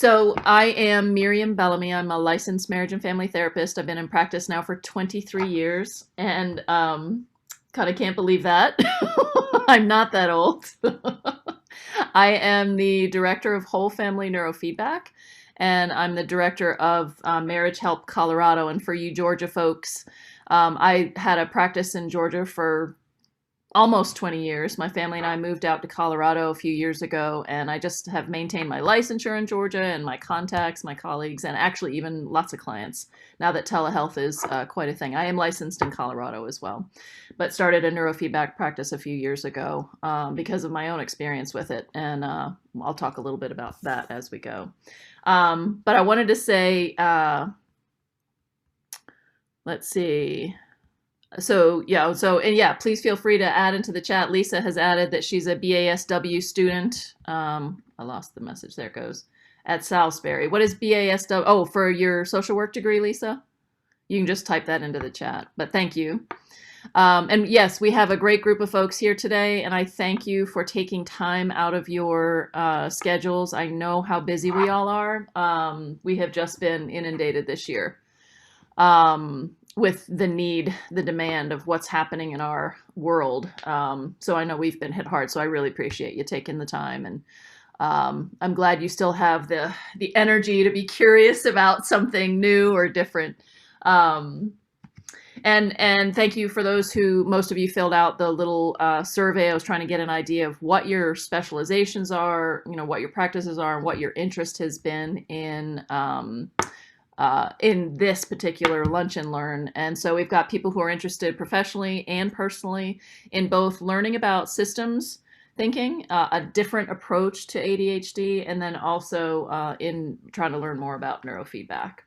So I am Miriam Bellamy. I'm a licensed marriage and family therapist. I've been in practice now for 23 years and kind of can't believe that. I'm not that old. I am the director of Whole Family Neurofeedback, and I'm the director of Marriage Help Colorado. And for you Georgia folks, I had a practice in Georgia for almost 20 years. My family and I moved out to Colorado a few years ago, and I just have maintained my licensure in Georgia and my contacts, my colleagues, and actually even lots of clients now that telehealth is quite a thing. I am licensed in Colorado as well, but started a neurofeedback practice a few years ago because of my own experience with it, and I'll talk a little bit about that as we go. But I wanted to say, let's see. Please feel free to add into the chat. Lisa has added that she's a BASW student. I lost the message. There it goes. At Salisbury. What is BASW? Oh, for your social work degree, Lisa? You can just type that into the chat, but thank you. And yes, we have a great group of folks here today, and I thank you for taking time out of your schedules. I know how busy we all are. We have just been inundated this year. With the demand of what's happening in our world. So I know we've been hit hard, so I really appreciate you taking the time. And I'm glad you still have the energy to be curious about something new or different. And thank you for those who, most of you filled out the little survey. I was trying to get an idea of what your specializations are, what your practices are, and what your interest has been in this particular Lunch and Learn. And so we've got people who are interested professionally and personally in both learning about systems thinking, a different approach to ADHD, and then also in trying to learn more about neurofeedback.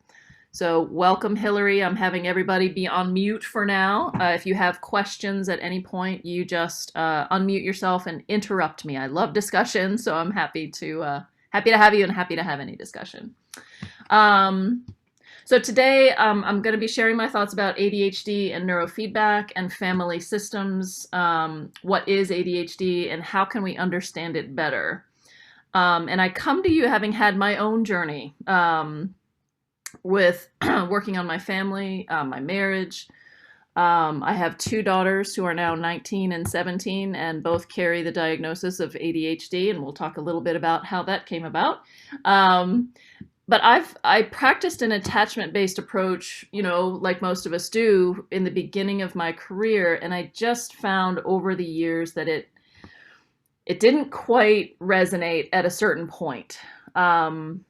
So welcome, Hillary. I'm having everybody be on mute for now. If you have questions at any point, you just unmute yourself and interrupt me. I love discussion, so I'm happy to have you and happy to have any discussion. So today I'm going to be sharing my thoughts about ADHD and neurofeedback and family systems. What is ADHD and how can we understand it better? And I come to you having had my own journey with working on my family, my marriage. I have two daughters who are now 19 and 17 and both carry the diagnosis of ADHD, and we'll talk a little bit about how that came about. But I practiced an attachment-based approach, like most of us do in the beginning of my career. And I just found over the years that it didn't quite resonate at a certain point. And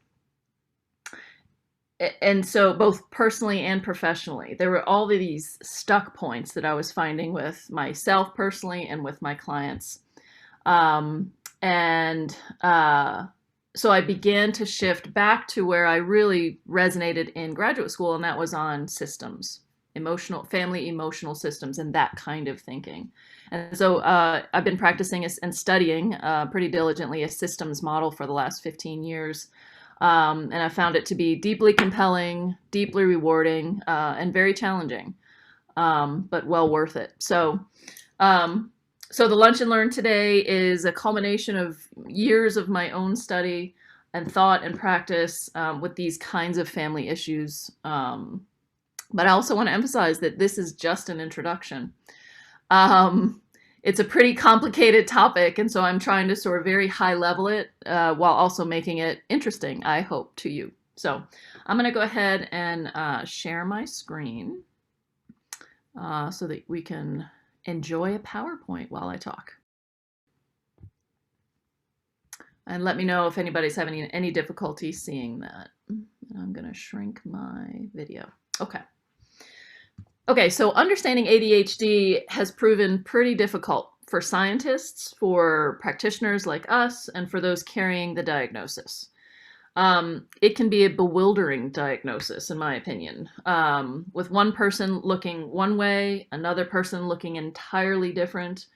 so both personally and professionally, there were all of these stuck points that I was finding with myself personally and with my clients. So I began to shift back to where I really resonated in graduate school, and that was on systems, family emotional systems, and that kind of thinking. And so I've been practicing and studying pretty diligently a systems model for the last 15 years. And I found it to be deeply compelling, deeply rewarding, and very challenging, but well worth it. So the Lunch and Learn today is a culmination of years of my own study and thought and practice with these kinds of family issues. But I also want to emphasize that this is just an introduction. It's a pretty complicated topic, and so I'm trying to sort of very high level it while also making it interesting, I hope, to you. So I'm going to go ahead and share my screen so that we can enjoy a PowerPoint while I talk. And let me know if anybody's having any difficulty seeing that. I'm going to shrink my video. Okay, so understanding ADHD has proven pretty difficult for scientists, for practitioners like us, and for those carrying the diagnosis. It can be a bewildering diagnosis, in my opinion, with one person looking one way, another person looking entirely different.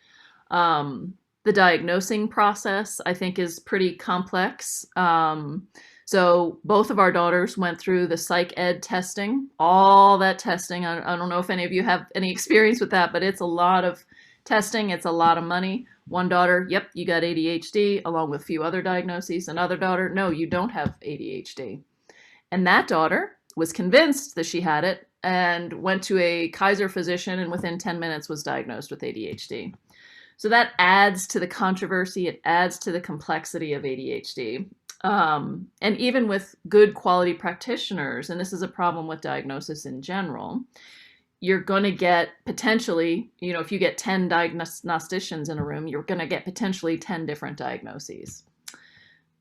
The diagnosing process, I think, is pretty complex. So both of our daughters went through the psych ed testing, all that testing. I don't know if any of you have any experience with that, but it's a lot of testing. It's a lot of money. One daughter, yep, you got ADHD, along with a few other diagnoses. Another daughter, no, you don't have ADHD. And that daughter was convinced that she had it and went to a Kaiser physician and within 10 minutes was diagnosed with ADHD. So that adds to the controversy. It adds to the complexity of ADHD. And even with good quality practitioners, and this is a problem with diagnosis in general, you're going to get potentially, if you get 10 diagnosticians in a room, you're going to get potentially 10 different diagnoses.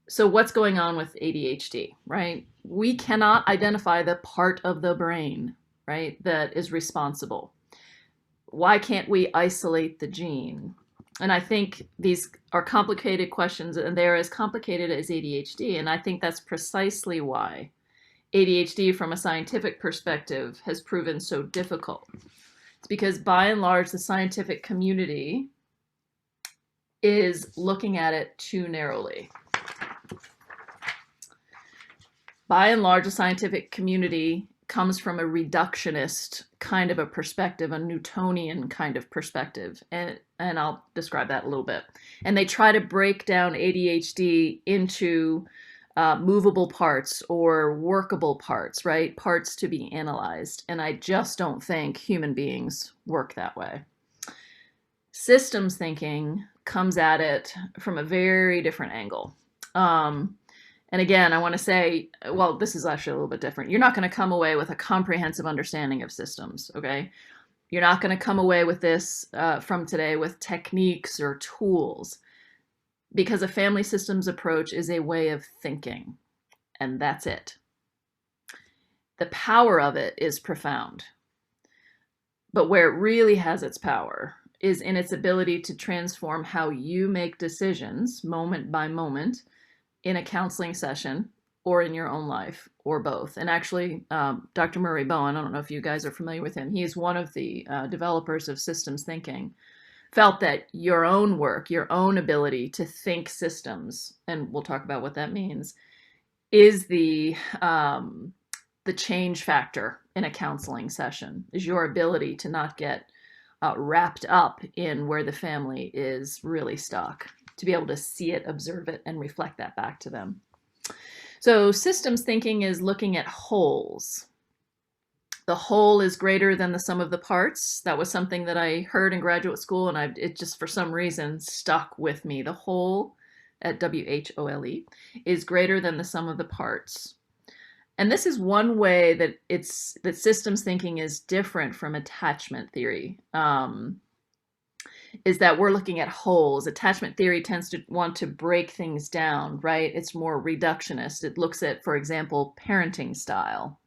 So what's going on with ADHD, right? We cannot identify the part of the brain, right, that is responsible. Why can't we isolate the gene? And I think these are complicated questions, and they're as complicated as ADHD. And I think that's precisely why ADHD from a scientific perspective has proven so difficult. It's because by and large, the scientific community is looking at it too narrowly. By and large, the scientific community comes from a reductionist kind of a perspective, a Newtonian kind of perspective. And I'll describe that a little bit. And they try to break down ADHD into movable parts or workable parts, right? Parts to be analyzed. And I just don't think human beings work that way. Systems thinking comes at it from a very different angle. And again, I want to say, well, this is actually a little bit different. You're not going to come away with a comprehensive understanding of systems, okay? You're not going to come away with this from today with techniques or tools, because a family systems approach is a way of thinking, and that's it. The power of it is profound. But where it really has its power is in its ability to transform how you make decisions moment by moment in a counseling session or in your own life, or both. And actually, Dr. Murray Bowen, I don't know if you guys are familiar with him, he's one of the developers of systems thinking, felt that your own work, your own ability to think systems, and we'll talk about what that means, is the change factor in a counseling session, is your ability to not get wrapped up in where the family is really stuck, to be able to see it, observe it, and reflect that back to them. So systems thinking is looking at wholes. The whole is greater than the sum of the parts. That was something that I heard in graduate school, and it just for some reason stuck with me. The whole, at WHOLE, is greater than the sum of the parts. And this is one way that systems thinking is different from attachment theory. Is that we're looking at wholes. Attachment theory tends to want to break things down, right? It's more reductionist. It looks at, for example, parenting style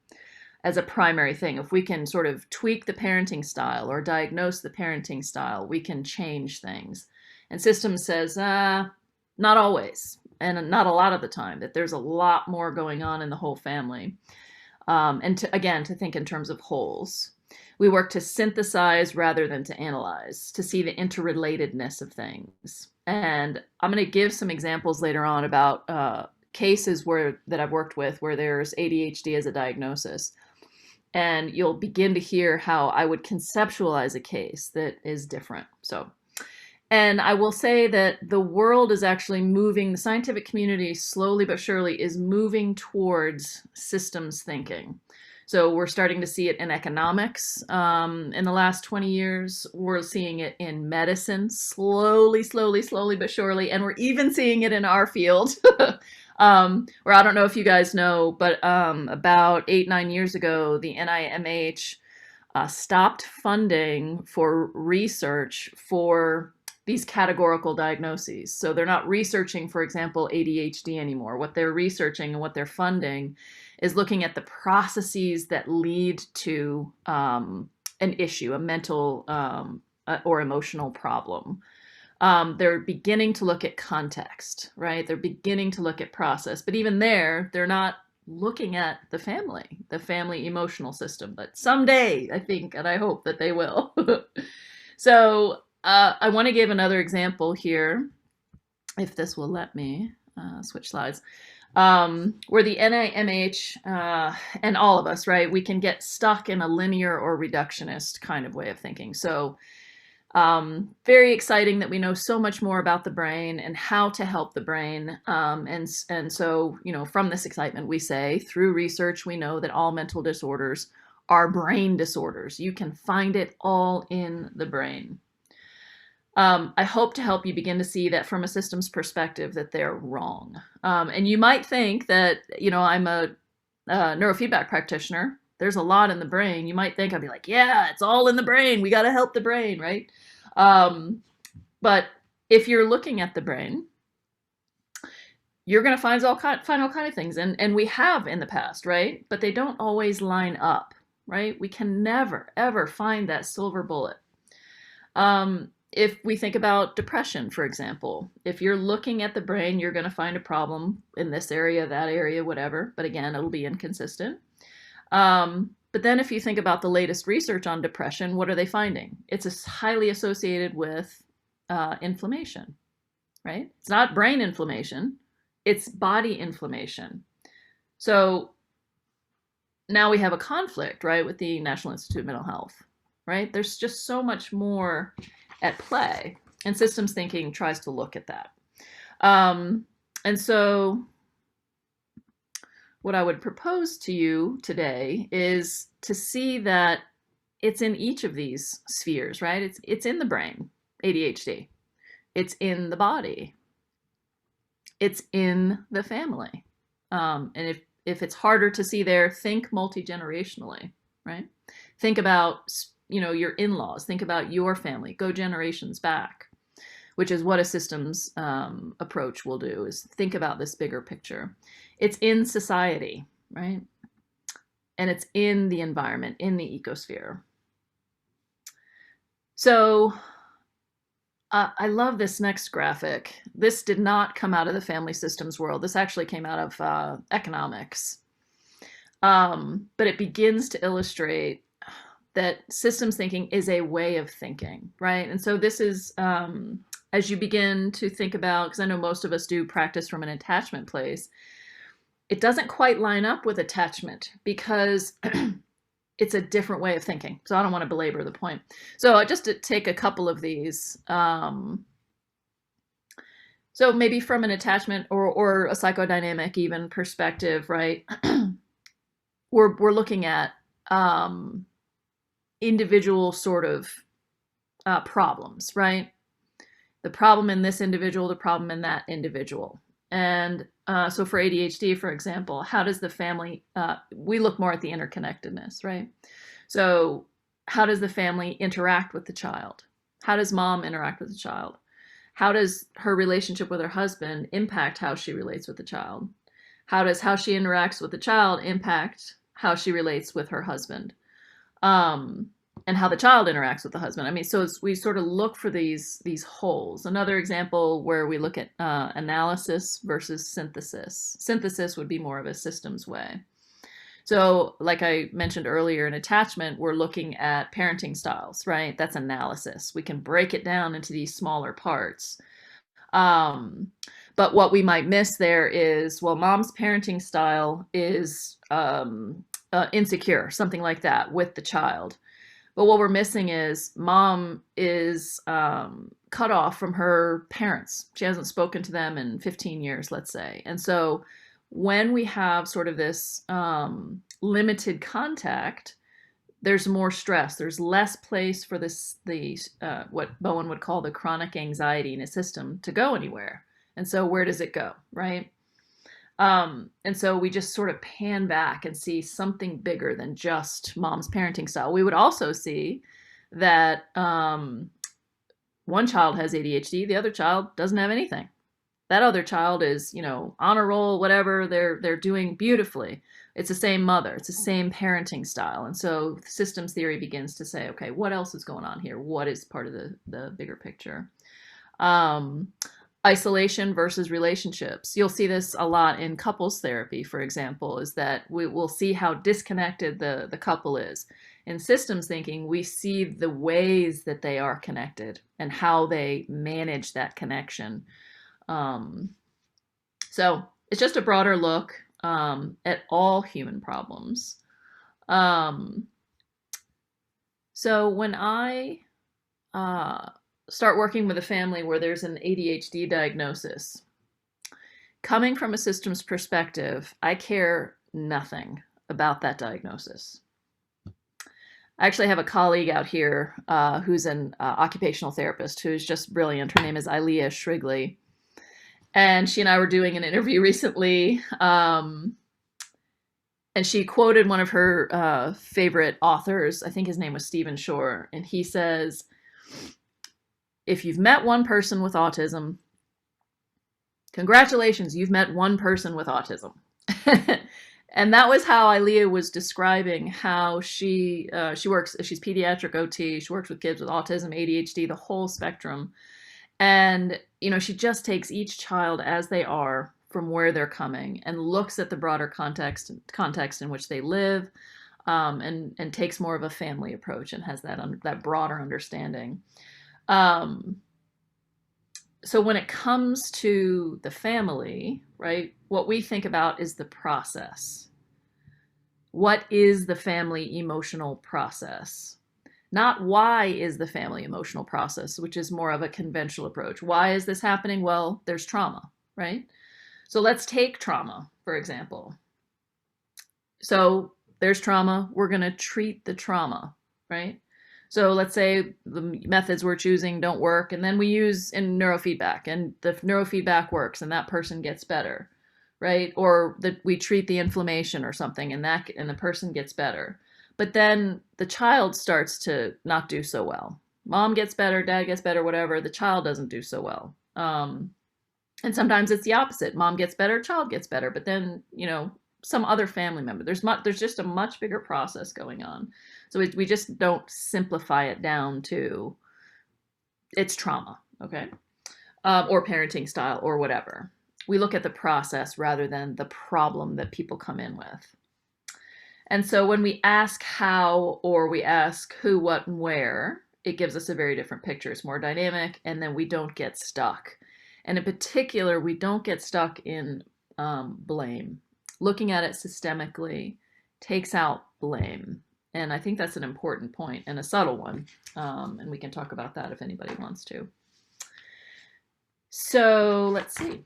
as a primary thing. If we can sort of tweak the parenting style or diagnose the parenting style, we can change things. And systems says, not always, and not a lot of the time, that there's a lot more going on in the whole family. And to think in terms of wholes. We work to synthesize rather than to analyze, to see the interrelatedness of things. And I'm going to give some examples later on about cases that I've worked with where there's ADHD as a diagnosis. And you'll begin to hear how I would conceptualize a case that is different. And I will say that the world is actually moving, the scientific community slowly but surely is moving towards systems thinking. So we're starting to see it in economics in the last 20 years. We're seeing it in medicine slowly but surely. And we're even seeing it in our field. Where I don't know if you guys know, but about 8-9 years ago, the NIMH stopped funding for research for these categorical diagnoses. So they're not researching, for example, ADHD anymore. What they're researching and what they're funding is looking at the processes that lead to an issue, a mental or emotional problem. They're beginning to look at context, right? They're beginning to look at process. But even there, they're not looking at the family emotional system. But someday, I think, and I hope that they will. So I want to give another example here, if this will let me switch slides, where the NIMH and all of us, right, we can get stuck in a linear or reductionist kind of way of thinking. So Very exciting that we know so much more about the brain and how to help the brain. And so, from this excitement, we say through research, we know that all mental disorders are brain disorders. You can find it all in the brain. I hope to help you begin to see that from a systems perspective that they're wrong. And you might think that, I'm a neurofeedback practitioner. There's a lot in the brain. You might think I'd be like, yeah, it's all in the brain. We got to help the brain, right? But if you're looking at the brain, you're going to find all kind of things. And we have in the past, right? But they don't always line up, right? We can never, ever find that silver bullet. If we think about depression, for example, if you're looking at the brain, you're going to find a problem in this area, that area, whatever. But again, it'll be inconsistent. But then if you think about the latest research on depression, what are they finding? It's highly associated with inflammation, right? It's not brain inflammation, it's body inflammation. So now we have a conflict, right, with the National Institute of Mental Health, right? There's just so much more at play, and systems thinking tries to look at that. And so what I would propose to you today is to see that it's in each of these spheres, right? It's in the brain, ADHD. It's in the body. It's in the family. And if it's harder to see there, think multi-generationally, right? Think about, your in-laws. Think about your family. Go generations back, which is what a systems approach will do, is think about this bigger picture. It's in society, right? And it's in the environment, in the ecosphere. So I love this next graphic. This did not come out of the family systems world. This actually came out of economics. But it begins to illustrate that systems thinking is a way of thinking, right? And so this is, as you begin to think about, because I know most of us do practice from an attachment place, it doesn't quite line up with attachment because it's a different way of thinking. So I don't want to belabor the point. So just to take a couple of these. So maybe from an attachment or a psychodynamic even perspective, right? We're looking at individual sort of problems, right? The problem in this individual, the problem in that individual. And so for ADHD, for example, how does the family, we look more at the interconnectedness, right? So how does the family interact with the child? How does mom interact with the child? How does her relationship with her husband impact how she relates with the child? How does how she interacts with the child impact how she relates with her husband? And how the child interacts with the husband. I mean, so we sort of look for these holes. Another example where we look at analysis versus synthesis. Synthesis would be more of a systems way. So like I mentioned earlier, in attachment, we're looking at parenting styles, right? That's analysis. We can break it down into these smaller parts. But what we might miss there is, well, mom's parenting style is insecure, something like that with the child. But what we're missing is mom is cut off from her parents. She hasn't spoken to them in 15 years, let's say. And so when we have sort of this limited contact, there's more stress. There's less place for what Bowen would call the chronic anxiety in a system to go anywhere. And so where does it go, right? And so we just sort of pan back and see something bigger than just mom's parenting style. We would also see that one child has ADHD, the other child doesn't have anything. That other child is, on a roll, whatever, they're doing beautifully. It's the same mother, it's the same parenting style. And so systems theory begins to say, okay, what else is going on here? What is part of the bigger picture? Isolation versus relationships. You'll see this a lot in couples therapy, for example, is that we will see how disconnected the couple is. In systems thinking, we see the ways that they are connected and how they manage that connection. So it's just a broader look at all human problems. So when I start working with a family where there's an ADHD diagnosis. Coming from a systems perspective, I care nothing about that diagnosis. I actually have a colleague out here who's an occupational therapist who's just brilliant. Her name is Ilea Shrigley. And she and I were doing an interview recently. And she quoted one of her favorite authors. I think his name was Stephen Shore. And he says, if you've met one person with autism, congratulations, you've met one person with autism. And that was how Ilea was describing how she works. She's pediatric OT. She works with kids with autism, ADHD, the whole spectrum. And, she just takes each child as they are from where they're coming and looks at the broader context in which they live, and takes more of a family approach and has that broader understanding. So when it comes to the family, right, what we think about is the process. What is the family emotional process? Not why is the family emotional process, which is more of a conventional approach. Why is this happening? Well, there's trauma, right? So let's take trauma, for example. So there's trauma. We're going to treat the trauma, right? So let's say the methods we're choosing don't work, and then we use in neurofeedback, and the neurofeedback works, and that person gets better, right? Or we treat the inflammation or something, and the person gets better. But then the child starts to not do so well. Mom gets better, dad gets better, whatever. The child doesn't do so well. And sometimes it's the opposite. Mom gets better, child gets better. But then, some other family member. There's just a much bigger process going on. So we just don't simplify it down to it's trauma, okay? Or parenting style or whatever. We look at the process rather than the problem that people come in with. And so when we ask how or we ask who, what, and where, it gives us a very different picture. It's more dynamic, and then we don't get stuck. And in particular, we don't get stuck in blame. Looking at it systemically takes out blame. And I think that's an important point and a subtle one. And we can talk about that if anybody wants to. So let's see.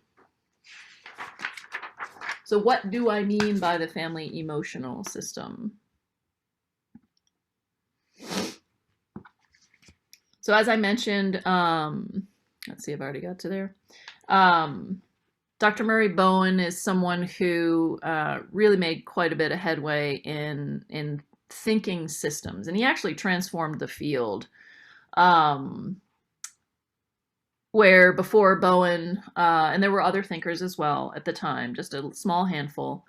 So what do I mean by the family emotional system? So as I mentioned, let's see if I already got to there. Dr. Murray Bowen is someone who really made quite a bit of headway in thinking systems, and he actually transformed the field. Where before Bowen, and there were other thinkers as well at the time, just a small handful.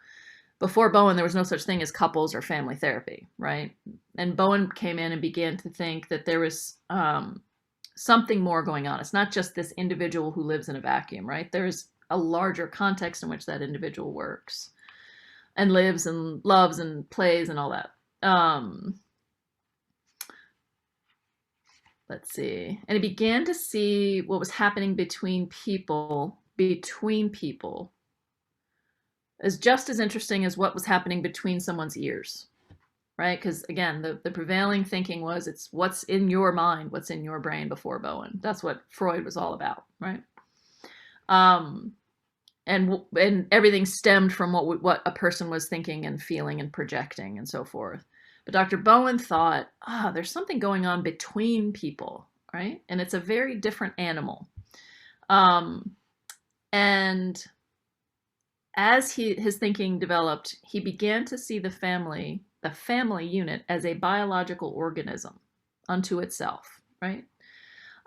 Before Bowen, there was no such thing as couples or family therapy, right? And Bowen came in and began to think that there was something more going on. It's not just this individual who lives in a vacuum, right? There's a larger context in which that individual works and lives and loves and plays and all that. Let's see. And he began to see what was happening between people as just as interesting as what was happening between someone's ears, right? Because again, the prevailing thinking was it's what's in your mind, what's in your brain before Bowen. That's what Freud was all about, right? And everything stemmed from what a person was thinking and feeling and projecting and so forth. But Dr. Bowen thought, there's something going on between people, right? And it's a very different animal. And as his thinking developed, he began to see the family unit as a biological organism unto itself, right?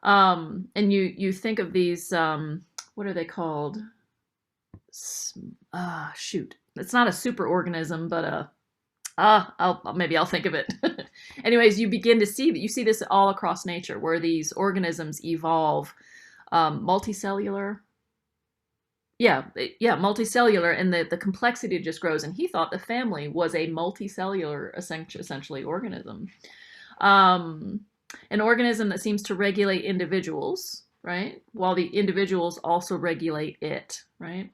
And you think of these, what are they called? Shoot. It's not a superorganism, but maybe I'll think of it. Anyways, you begin to see that. You see this all across nature where these organisms evolve multicellular. Yeah, multicellular, and the complexity just grows. And he thought the family was a multicellular, essentially, organism. An organism that seems to regulate individuals, right? While the individuals also regulate it, right?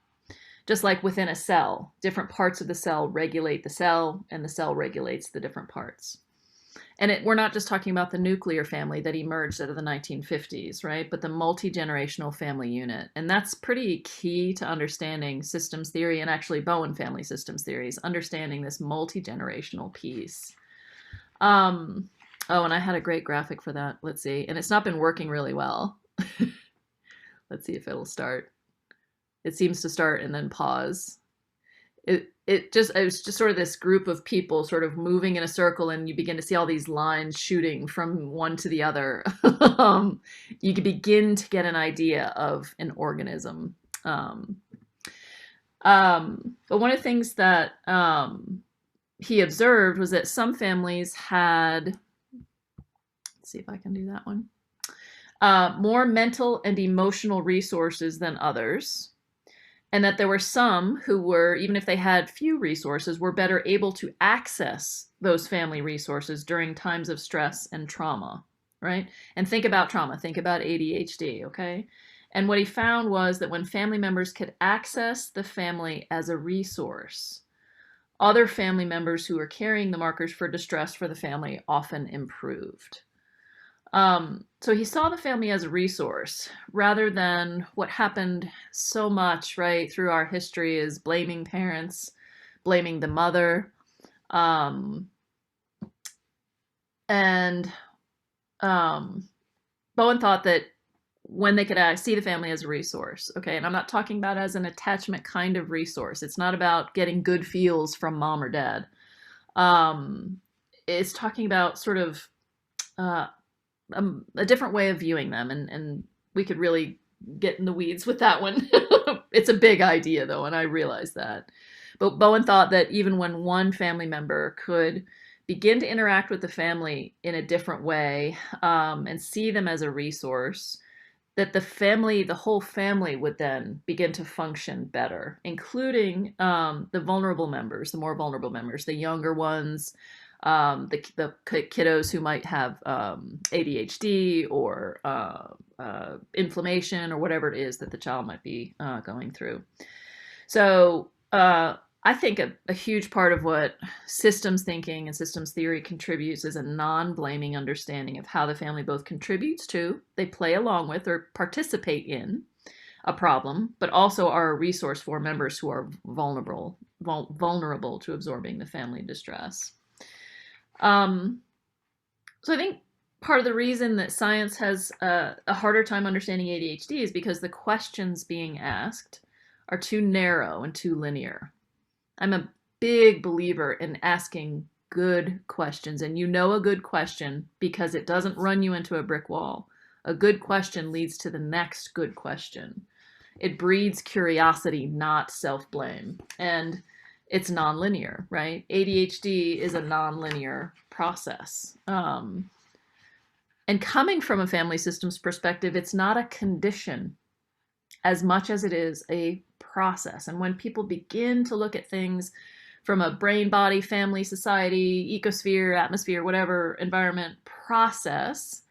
Just like within a cell, different parts of the cell regulate the cell, and the cell regulates the different parts. And we're not just talking about the nuclear family that emerged out of the 1950s, right? But the multi-generational family unit. And that's pretty key to understanding systems theory, and actually Bowen family systems theories, understanding this multi-generational piece. Oh, and I had a great graphic for that. Let's see. And it's not been working really well. Let's see if it'll start. It seems to start and then pause. It was just sort of this group of people sort of moving in a circle, and you begin to see all these lines shooting from one to the other. You can begin to get an idea of an organism. But one of the things that he observed was that some families had, let's see if I can do that one, more mental and emotional resources than others. And that there were some who were, even if they had few resources, were better able to access those family resources during times of stress and trauma, right? And think about trauma, think about ADHD, okay? And what he found was that when family members could access the family as a resource, other family members who were carrying the markers for distress for the family often improved. So he saw the family as a resource rather than what happened so much, right, through our history is blaming parents, blaming the mother. And Bowen thought that when they could see the family as a resource, okay, and I'm not talking about as an attachment kind of resource. It's not about getting good feels from mom or dad. It's talking about sort of a different way of viewing them, and we could really get in the weeds with that one. It's a big idea though, and I realize that. But Bowen thought that even when one family member could begin to interact with the family in a different way, and see them as a resource, that the whole family would then begin to function better, including the vulnerable members, the more vulnerable members, the younger ones, the kiddos who might have ADHD or inflammation or whatever it is that the child might be going through. So I think a huge part of what systems thinking and systems theory contributes is a non-blaming understanding of how the family both contributes to, they play along with or participate in a problem, but also are a resource for members who are vulnerable to absorbing the family distress. So I think part of the reason that science has a harder time understanding ADHD is because the questions being asked are too narrow and too linear. I'm a big believer in asking good questions, and you know a good question because it doesn't run you into a brick wall. A good question leads to the next good question. It breeds curiosity, not self-blame. And it's nonlinear, right? ADHD is a nonlinear process. And coming from a family systems perspective, it's not a condition as much as it is a process. And when people begin to look at things from a brain, body, family, society, ecosphere, atmosphere, whatever environment process,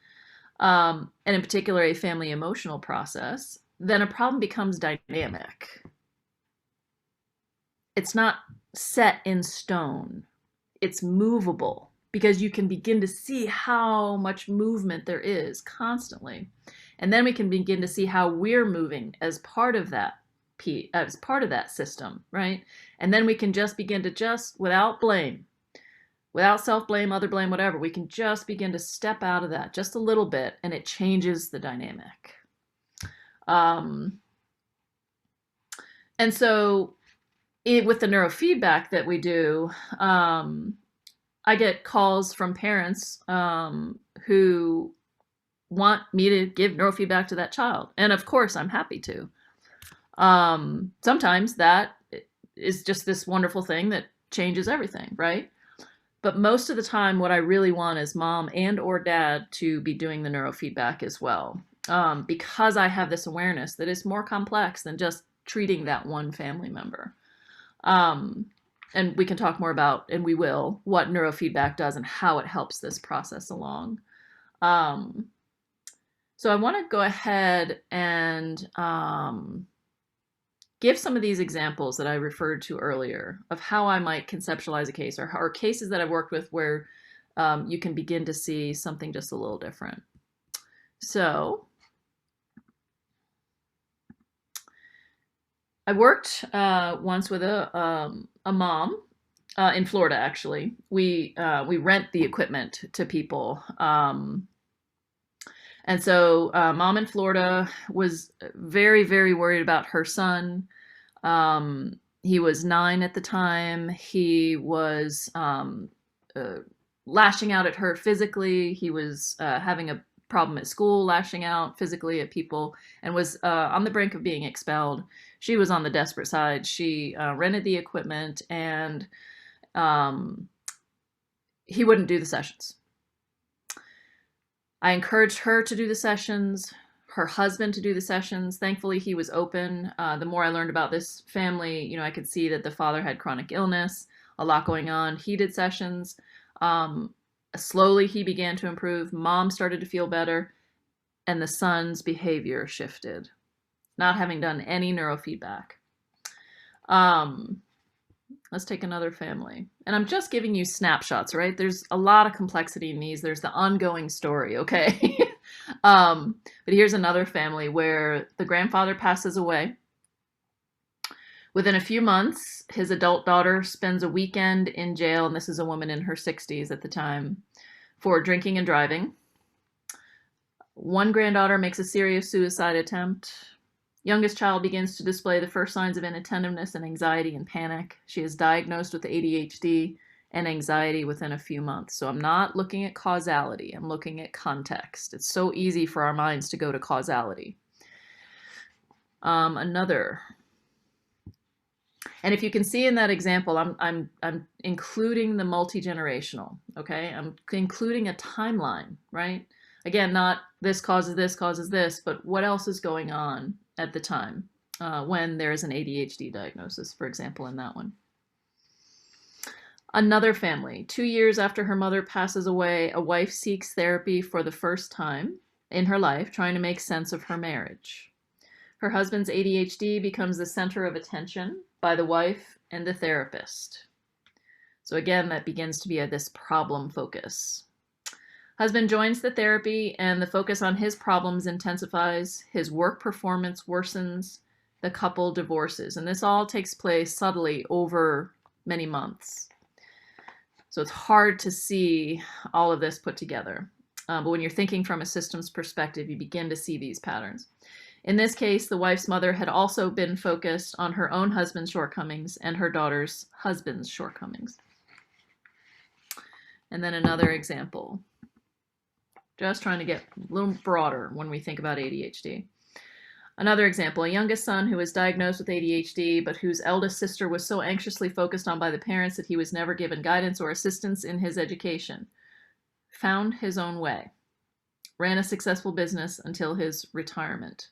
and in particular a family emotional process, then a problem becomes dynamic. It's not set in stone. It's movable because you can begin to see how much movement there is constantly. And then we can begin to see how we're moving as part of that system, right? And then we can just begin to without blame, without self-blame, other blame, whatever, we can just begin to step out of that just a little bit, and it changes the dynamic. And so with the neurofeedback that we do, I get calls from parents who want me to give neurofeedback to that child. And of course, I'm happy to. Sometimes that is just this wonderful thing that changes everything, right? But most of the time, what I really want is mom and or dad to be doing the neurofeedback as well. Because I have this awareness that it's more complex than just treating that one family member. And we can talk more about, and we will, what neurofeedback does and how it helps this process along. So I want to go ahead and give some of these examples that I referred to earlier of how I might conceptualize a case, or cases that I've worked with where you can begin to see something just a little different. So I worked once with a mom in Florida. Actually, we rent the equipment to people, and so mom in Florida was very, very worried about her son. He was 9 at the time. He was uh, lashing out at her physically. He was having a problem at school, lashing out physically at people, and was on the brink of being expelled. She was on the desperate side. She rented the equipment, and he wouldn't do the sessions. I encouraged her to do the sessions, her husband to do the sessions. Thankfully, he was open. The more I learned about this family, I could see that the father had chronic illness, a lot going on. He did sessions. Slowly, he began to improve. Mom started to feel better, and the son's behavior shifted, not having done any neurofeedback. Let's take another family. And I'm just giving you snapshots, right? There's a lot of complexity in these. There's the ongoing story, okay? But here's another family where the grandfather passes away. Within a few months, his adult daughter spends a weekend in jail, and this is a woman in her 60s at the time, for drinking and driving. One granddaughter makes a serious suicide attempt. Youngest child begins to display the first signs of inattentiveness and anxiety and panic. She is diagnosed with ADHD and anxiety within a few months. So I'm not looking at causality. I'm looking at context. It's so easy for our minds to go to causality. Another. And if you can see in that example, I'm including the multi-generational, okay? I'm including a timeline, right? Again, not this, causes this, but what else is going on at the time when there is an ADHD diagnosis, for example, in that one. Another family, 2 years after her mother passes away, a wife seeks therapy for the first time in her life, trying to make sense of her marriage. Her husband's ADHD becomes the center of attention by the wife and the therapist. So again, that begins to be this problem focus. Husband joins the therapy, and the focus on his problems intensifies. His work performance worsens. The couple divorces. And this all takes place subtly over many months. So it's hard to see all of this put together. But when you're thinking from a systems perspective, you begin to see these patterns. In this case, the wife's mother had also been focused on her own husband's shortcomings and her daughter's husband's shortcomings. And then another example. Just trying to get a little broader when we think about ADHD. Another example, a youngest son who was diagnosed with ADHD, but whose eldest sister was so anxiously focused on by the parents that he was never given guidance or assistance in his education. Found his own way. Ran a successful business until his retirement.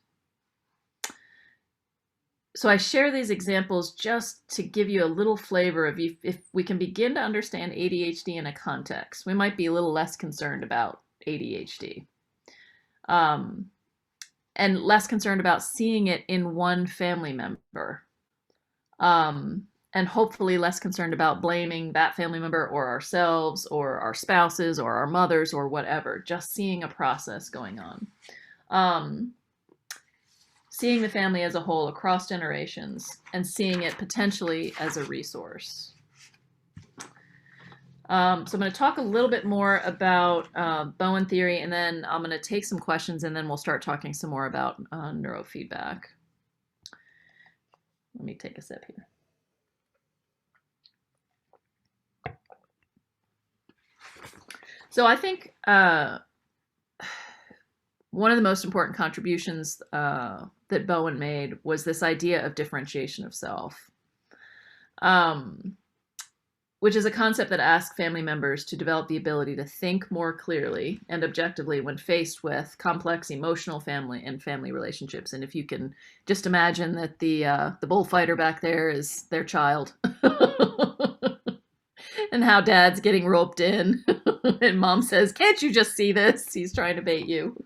So I share these examples just to give you a little flavor of if we can begin to understand ADHD in a context, we might be a little less concerned about ADHD. And less concerned about seeing it in one family member. And hopefully less concerned about blaming that family member or ourselves or our spouses or our mothers or whatever, just seeing a process going on. Seeing the family as a whole across generations and seeing it potentially as a resource. So I'm going to talk a little bit more about Bowen theory, and then I'm going to take some questions, and then we'll start talking some more about neurofeedback. Let me take a sip here. So I think one of the most important contributions that Bowen made was this idea of differentiation of self. Which is a concept that asks family members to develop the ability to think more clearly and objectively when faced with complex emotional family and family relationships. And if you can just imagine that the bullfighter back there is their child, and how dad's getting roped in, and mom says, "Can't you just see this? He's trying to bait you."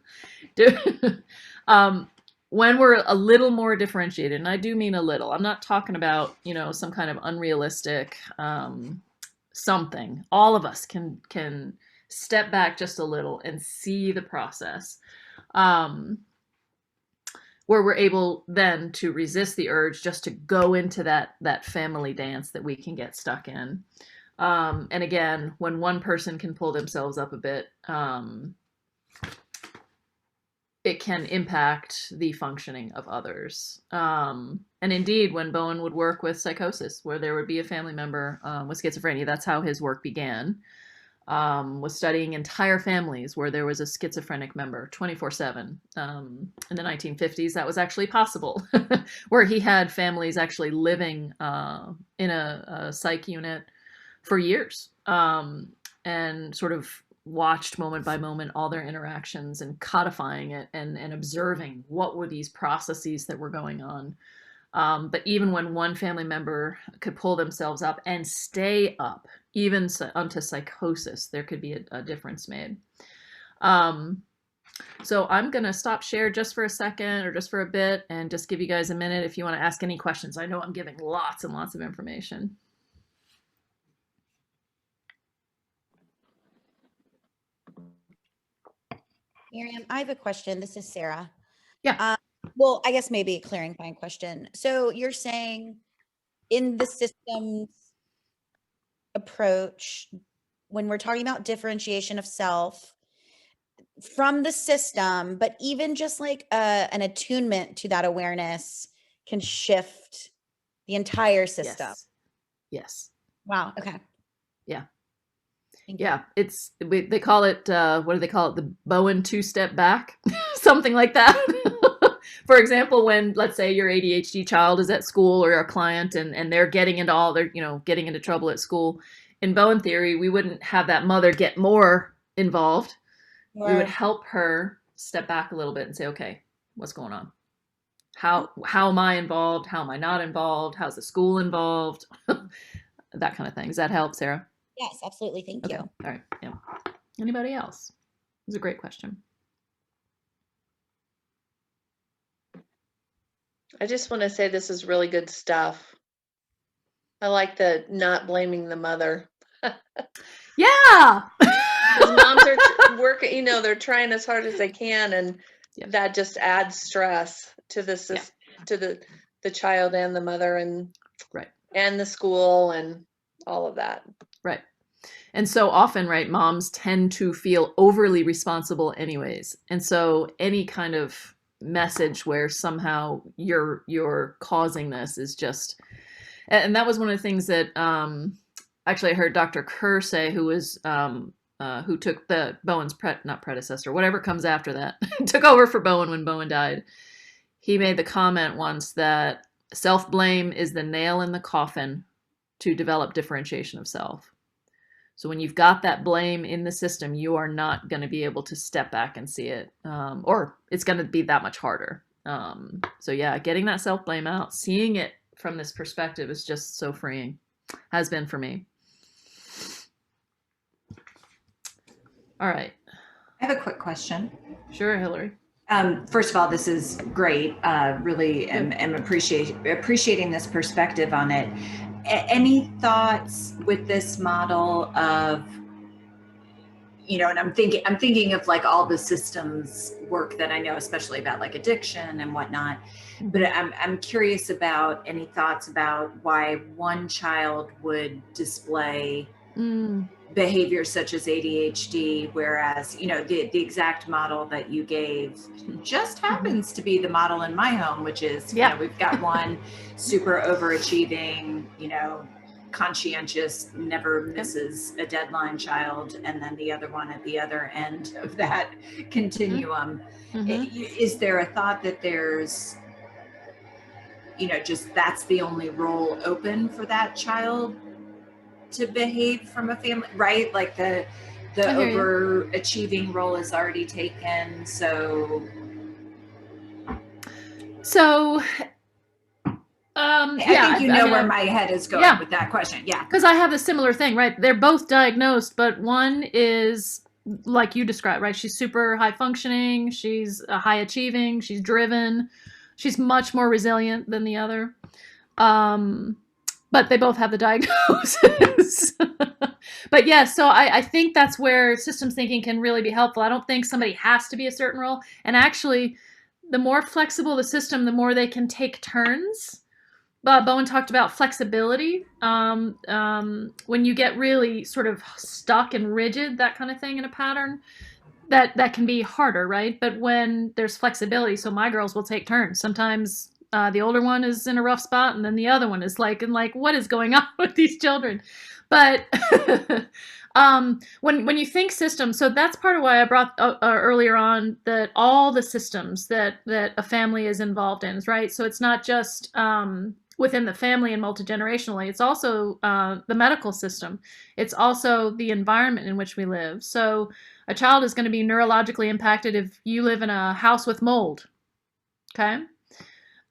When we're a little more differentiated, and I do mean a little, I'm not talking about, some kind of unrealistic something. All of us can step back just a little and see the process, um, where we're able then to resist the urge just to go into that family dance that we can get stuck in. And again, when one person can pull themselves up a bit, it can impact the functioning of others. And indeed, when Bowen would work with psychosis, where there would be a family member with schizophrenia, that's how his work began, was studying entire families where there was a schizophrenic member 24/7. In the 1950s, that was actually possible, where he had families actually living in a psych unit for years, and sort of watched moment by moment all their interactions and codifying it and observing what were these processes that were going on. But even when one family member could pull themselves up and stay up, even onto psychosis, there could be a difference made. So I'm going to stop share just for a second or just for a bit and just give you guys a minute if you want to ask any questions. I know I'm giving lots and lots of information. Miriam, I have a question. This is Sarah. Yeah. Well, I guess maybe a clarifying question. So you're saying in the systems approach, when we're talking about differentiation of self from the system, but even just like an attunement to that awareness can shift the entire system. Yes. Yes. Wow. Okay. Yeah. Yeah, they call it, what do they call it? The Bowen two-step back, something like that. For example, when, let's say, your ADHD child is at school or your client and they're getting into trouble at school. In Bowen theory, we wouldn't have that mother get more involved. We would help her step back a little bit and say, okay, what's going on? How am I involved? How am I not involved? How's the school involved? That kind of thing. Does that help, Sarah? Yes, absolutely. Thank you. All right. Yeah. Anybody else? It was a great question. I just want to say this is really good stuff. I like the not blaming the mother. Yeah. Because moms are working, they're trying as hard as they can, and that just adds stress to the child and the mother and and the school and all of that. Right. And so often, right, moms tend to feel overly responsible anyways. And so any kind of message where somehow you're causing this is just, and that was one of the things that actually I heard Dr. Kerr say, who was who took Bowen's not predecessor, whatever comes after that, took over for Bowen when Bowen died. He made the comment once that self-blame is the nail in the coffin to develop differentiation of self. So when you've got that blame in the system, you are not going to be able to step back and see it, or it's going to be that much harder. So yeah, getting that self-blame out, seeing it from this perspective is just so freeing. Has been for me. All right. I have a quick question. Sure, Hillary. First of all, this is great. Really am appreciating this perspective on it. Any thoughts with this model of, and I'm thinking of like all the systems work that I know, especially about like addiction and whatnot. But I'm curious about any thoughts about why one child would display behaviors such as ADHD, whereas, the exact model that you gave just happens to be the model in my home, which is, we've got one super overachieving, conscientious, never misses a deadline child, and then the other one at the other end of that continuum. Is there a thought that there's, just that's the only role open for that child to behave from a family, right? Like the overachieving role is already taken. So I think where my head is going with that question. Yeah. Because I have a similar thing, right? They're both diagnosed, but one is like you described, right? She's super high functioning. She's high achieving. She's driven. She's much more resilient than the other. But they both have the diagnosis. But But yeah, so I think that's where systems thinking can really be helpful. I don't think somebody has to be a certain role. And actually, the more flexible the system, the more they can take turns. Bowen talked about flexibility. When you get really sort of stuck and rigid, that kind of thing in a pattern, that can be harder, right? But when there's flexibility, so my girls will take turns. Sometimes the older one is in a rough spot, and then the other one is like, what is going on with these children? But when you think systems, so that's part of why I brought earlier on that all the systems that a family is involved in, right? So it's not just within the family and multi-generationally, it's also the medical system. It's also the environment in which we live. So a child is going to be neurologically impacted if you live in a house with mold. Okay.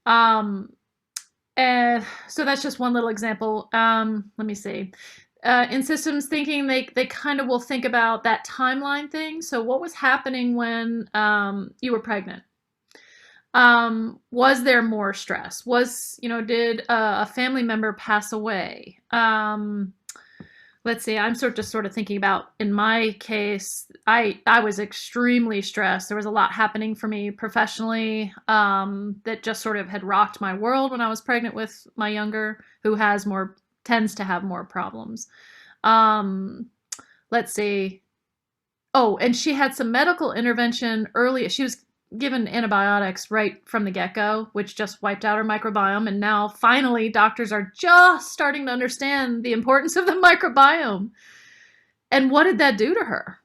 And so that's just one little example. Let me see. In systems thinking, they kind of will think about that timeline thing. So what was happening when you were pregnant? Was there more stress? Did a family member pass away? Let's see, I'm sort of thinking about, in my case, I was extremely stressed. There was a lot happening for me professionally that just sort of had rocked my world when I was pregnant with my younger, who tends to have more problems. Let's see. Oh, and she had some medical intervention early. She was given antibiotics right from the get-go, which just wiped out her microbiome. And now finally doctors are just starting to understand the importance of the microbiome. And what did that do to her?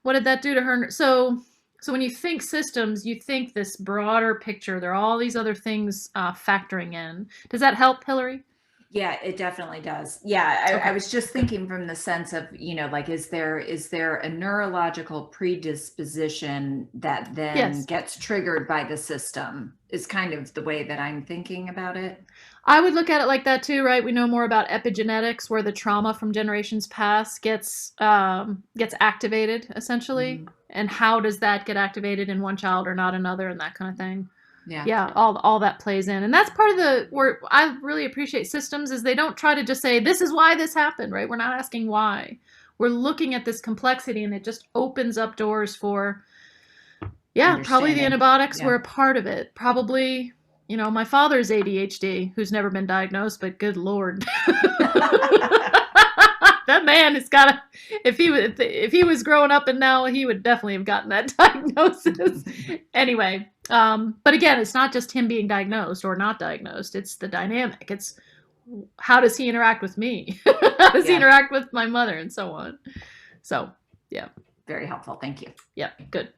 So when you think systems, you think this broader picture. There are all these other things factoring in. Does that help, Hillary? Yeah, it definitely does. Yeah, Okay. I was just thinking from the sense of, like, is there a neurological predisposition that then gets triggered by the system, is kind of the way that I'm thinking about it. I would look at it like that too, right? We know more about epigenetics, where the trauma from generations past gets activated, essentially. And how does that get activated in one child or not another, and that kind of thing. Yeah, all that plays in. And that's part of where I really appreciate systems, is they don't try to just say, this is why this happened, right? We're not asking why. We're looking at this complexity, and it just opens up doors for, probably the antibiotics were a part of it. Probably, my father's ADHD, who's never been diagnosed, but good Lord. That man has got to, if he was growing up and now, he would definitely have gotten that diagnosis. Anyway, but again, it's not just him being diagnosed or not diagnosed. It's the dynamic. It's how does he interact with me? How does he interact with my mother, and so on. So, yeah. Very helpful. Thank you. Yeah, good.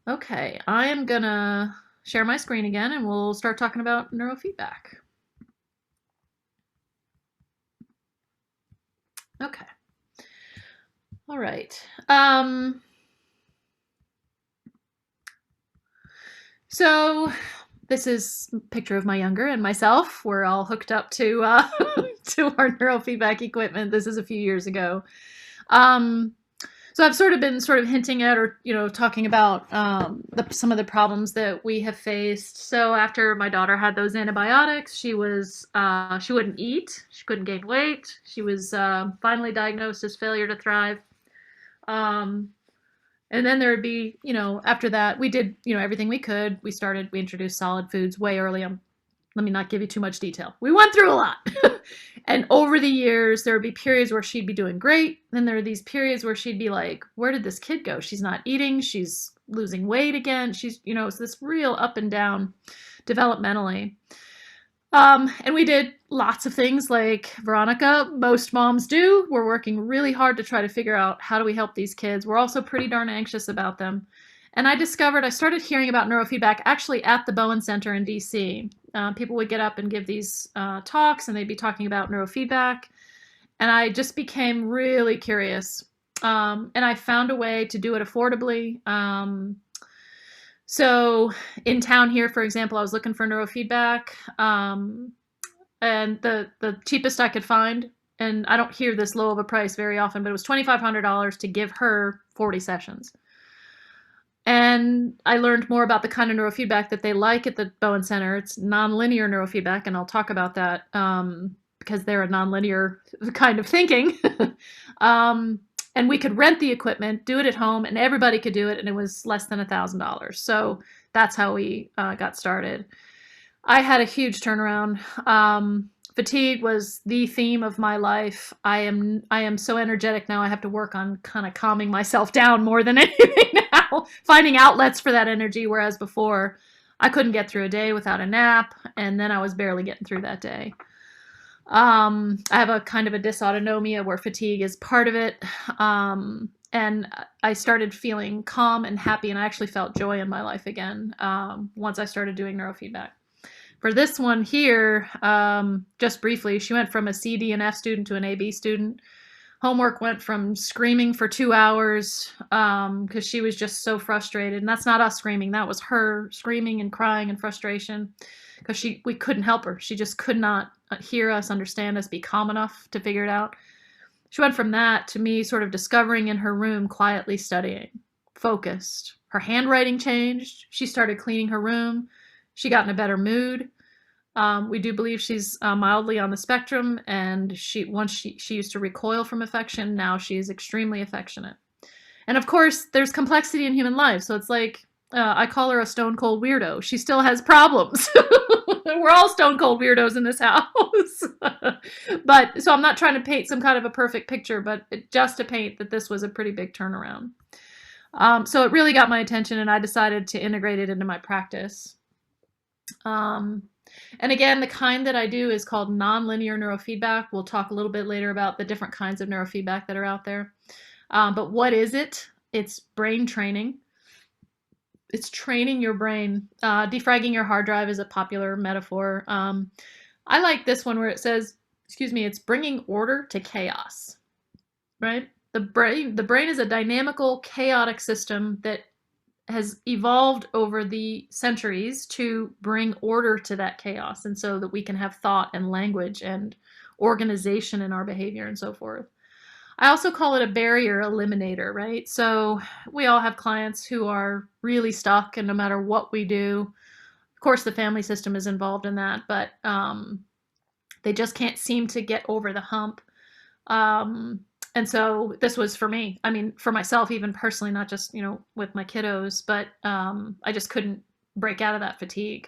Okay, I am going to share my screen again, and we'll start talking about neurofeedback. Okay. All right. So this is a picture of my younger and myself. We're all hooked up to to our neurofeedback equipment. This is a few years ago. So I've been hinting at, or talking about some of the problems that we have faced. So after my daughter had those antibiotics, she wouldn't eat. She couldn't gain weight. She was finally diagnosed as failure to thrive. And then there would be, after that, we did, everything we could. We introduced solid foods way early. Let me not give you too much detail. We went through a lot. And over the years, there would be periods where she'd be doing great. Then there are these periods where she'd be like, where did this kid go? She's not eating. She's losing weight again. She's, it's this real up and down developmentally. And we did lots of things like Veronica, most moms do. We're working really hard to try to figure out how do we help these kids. We're also pretty darn anxious about them. And I started hearing about neurofeedback actually at the Bowen Center in DC. People would get up and give these talks, and they'd be talking about neurofeedback. And I just became really curious. And I found a way to do it affordably. So in town here, for example, I was looking for neurofeedback. And the cheapest I could find, and I don't hear this low of a price very often, but it was $2,500 to give her 40 sessions. And I learned more about the kind of neurofeedback that they like at the Bowen Center. It's nonlinear neurofeedback, and I'll talk about that because they're a nonlinear kind of thinking. And we could rent the equipment, do it at home, and everybody could do it, and it was less than $1,000. So that's how we got started. I had a huge turnaround. Fatigue was the theme of my life. I am so energetic now. I have to work on kind of calming myself down more than anything now, finding outlets for that energy, whereas before I couldn't get through a day without a nap, and then I was barely getting through that day. I have a kind of a dysautonomia where fatigue is part of it. And I started feeling calm and happy, and I actually felt joy in my life again once I started doing neurofeedback. For this one here, just briefly, she went from a C, D, and F student to an A, B student. Homework went from screaming for 2 hours because she was just so frustrated. And that's not us screaming. That was her screaming and crying and frustration because we couldn't help her. She just could not hear us, understand us, be calm enough to figure it out. She went from that to me sort of discovering in her room, quietly studying, focused. Her handwriting changed. She started cleaning her room. She got in a better mood. We do believe she's mildly on the spectrum, and once she used to recoil from affection, now she is extremely affectionate. And of course, there's complexity in human life, so it's like, I call her a stone cold weirdo. She still has problems. We're all stone cold weirdos in this house. But so I'm not trying to paint some kind of a perfect picture, but just to paint that this was a pretty big turnaround. So it really got my attention, and I decided to integrate it into my practice. And again, the kind that I do is called nonlinear neurofeedback. We'll talk a little bit later about the different kinds of neurofeedback that are out there. But what is it? It's brain training. It's training your brain. Defragging your hard drive is a popular metaphor. I like this one where it says, it's bringing order to chaos, right? The brain is a dynamical, chaotic system that has evolved over the centuries to bring order to that chaos, and so that we can have thought and language and organization in our behavior and so forth. I also call it a barrier eliminator, right? So we all have clients who are really stuck, and no matter what we do, of course the family system is involved in that, but they just can't seem to get over the hump. And so this was for me, I mean, for myself, even personally, not just, with my kiddos, but I just couldn't break out of that fatigue.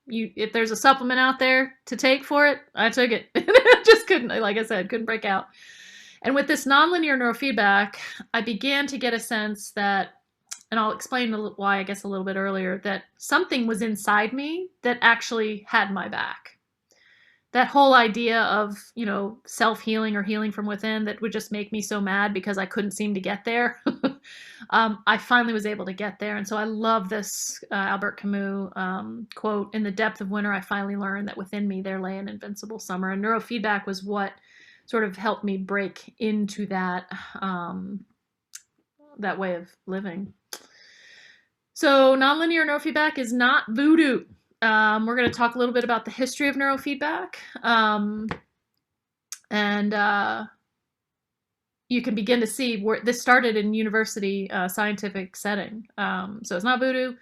If there's a supplement out there to take for it, I took it. Just couldn't, like I said, couldn't break out. And with this nonlinear neurofeedback, I began to get a sense that, and I'll explain why, I guess, a little bit earlier, that something was inside me that actually had my back. That whole idea of, self-healing or healing from within that would just make me so mad because I couldn't seem to get there. I finally was able to get there. And so I love this Albert Camus quote, "In the depth of winter, I finally learned that within me there lay an invincible summer." And neurofeedback was what sort of helped me break into that, that way of living. So nonlinear neurofeedback is not voodoo. We're going to talk a little bit about the history of neurofeedback. And you can begin to see where this started in university scientific setting. So it's not voodoo.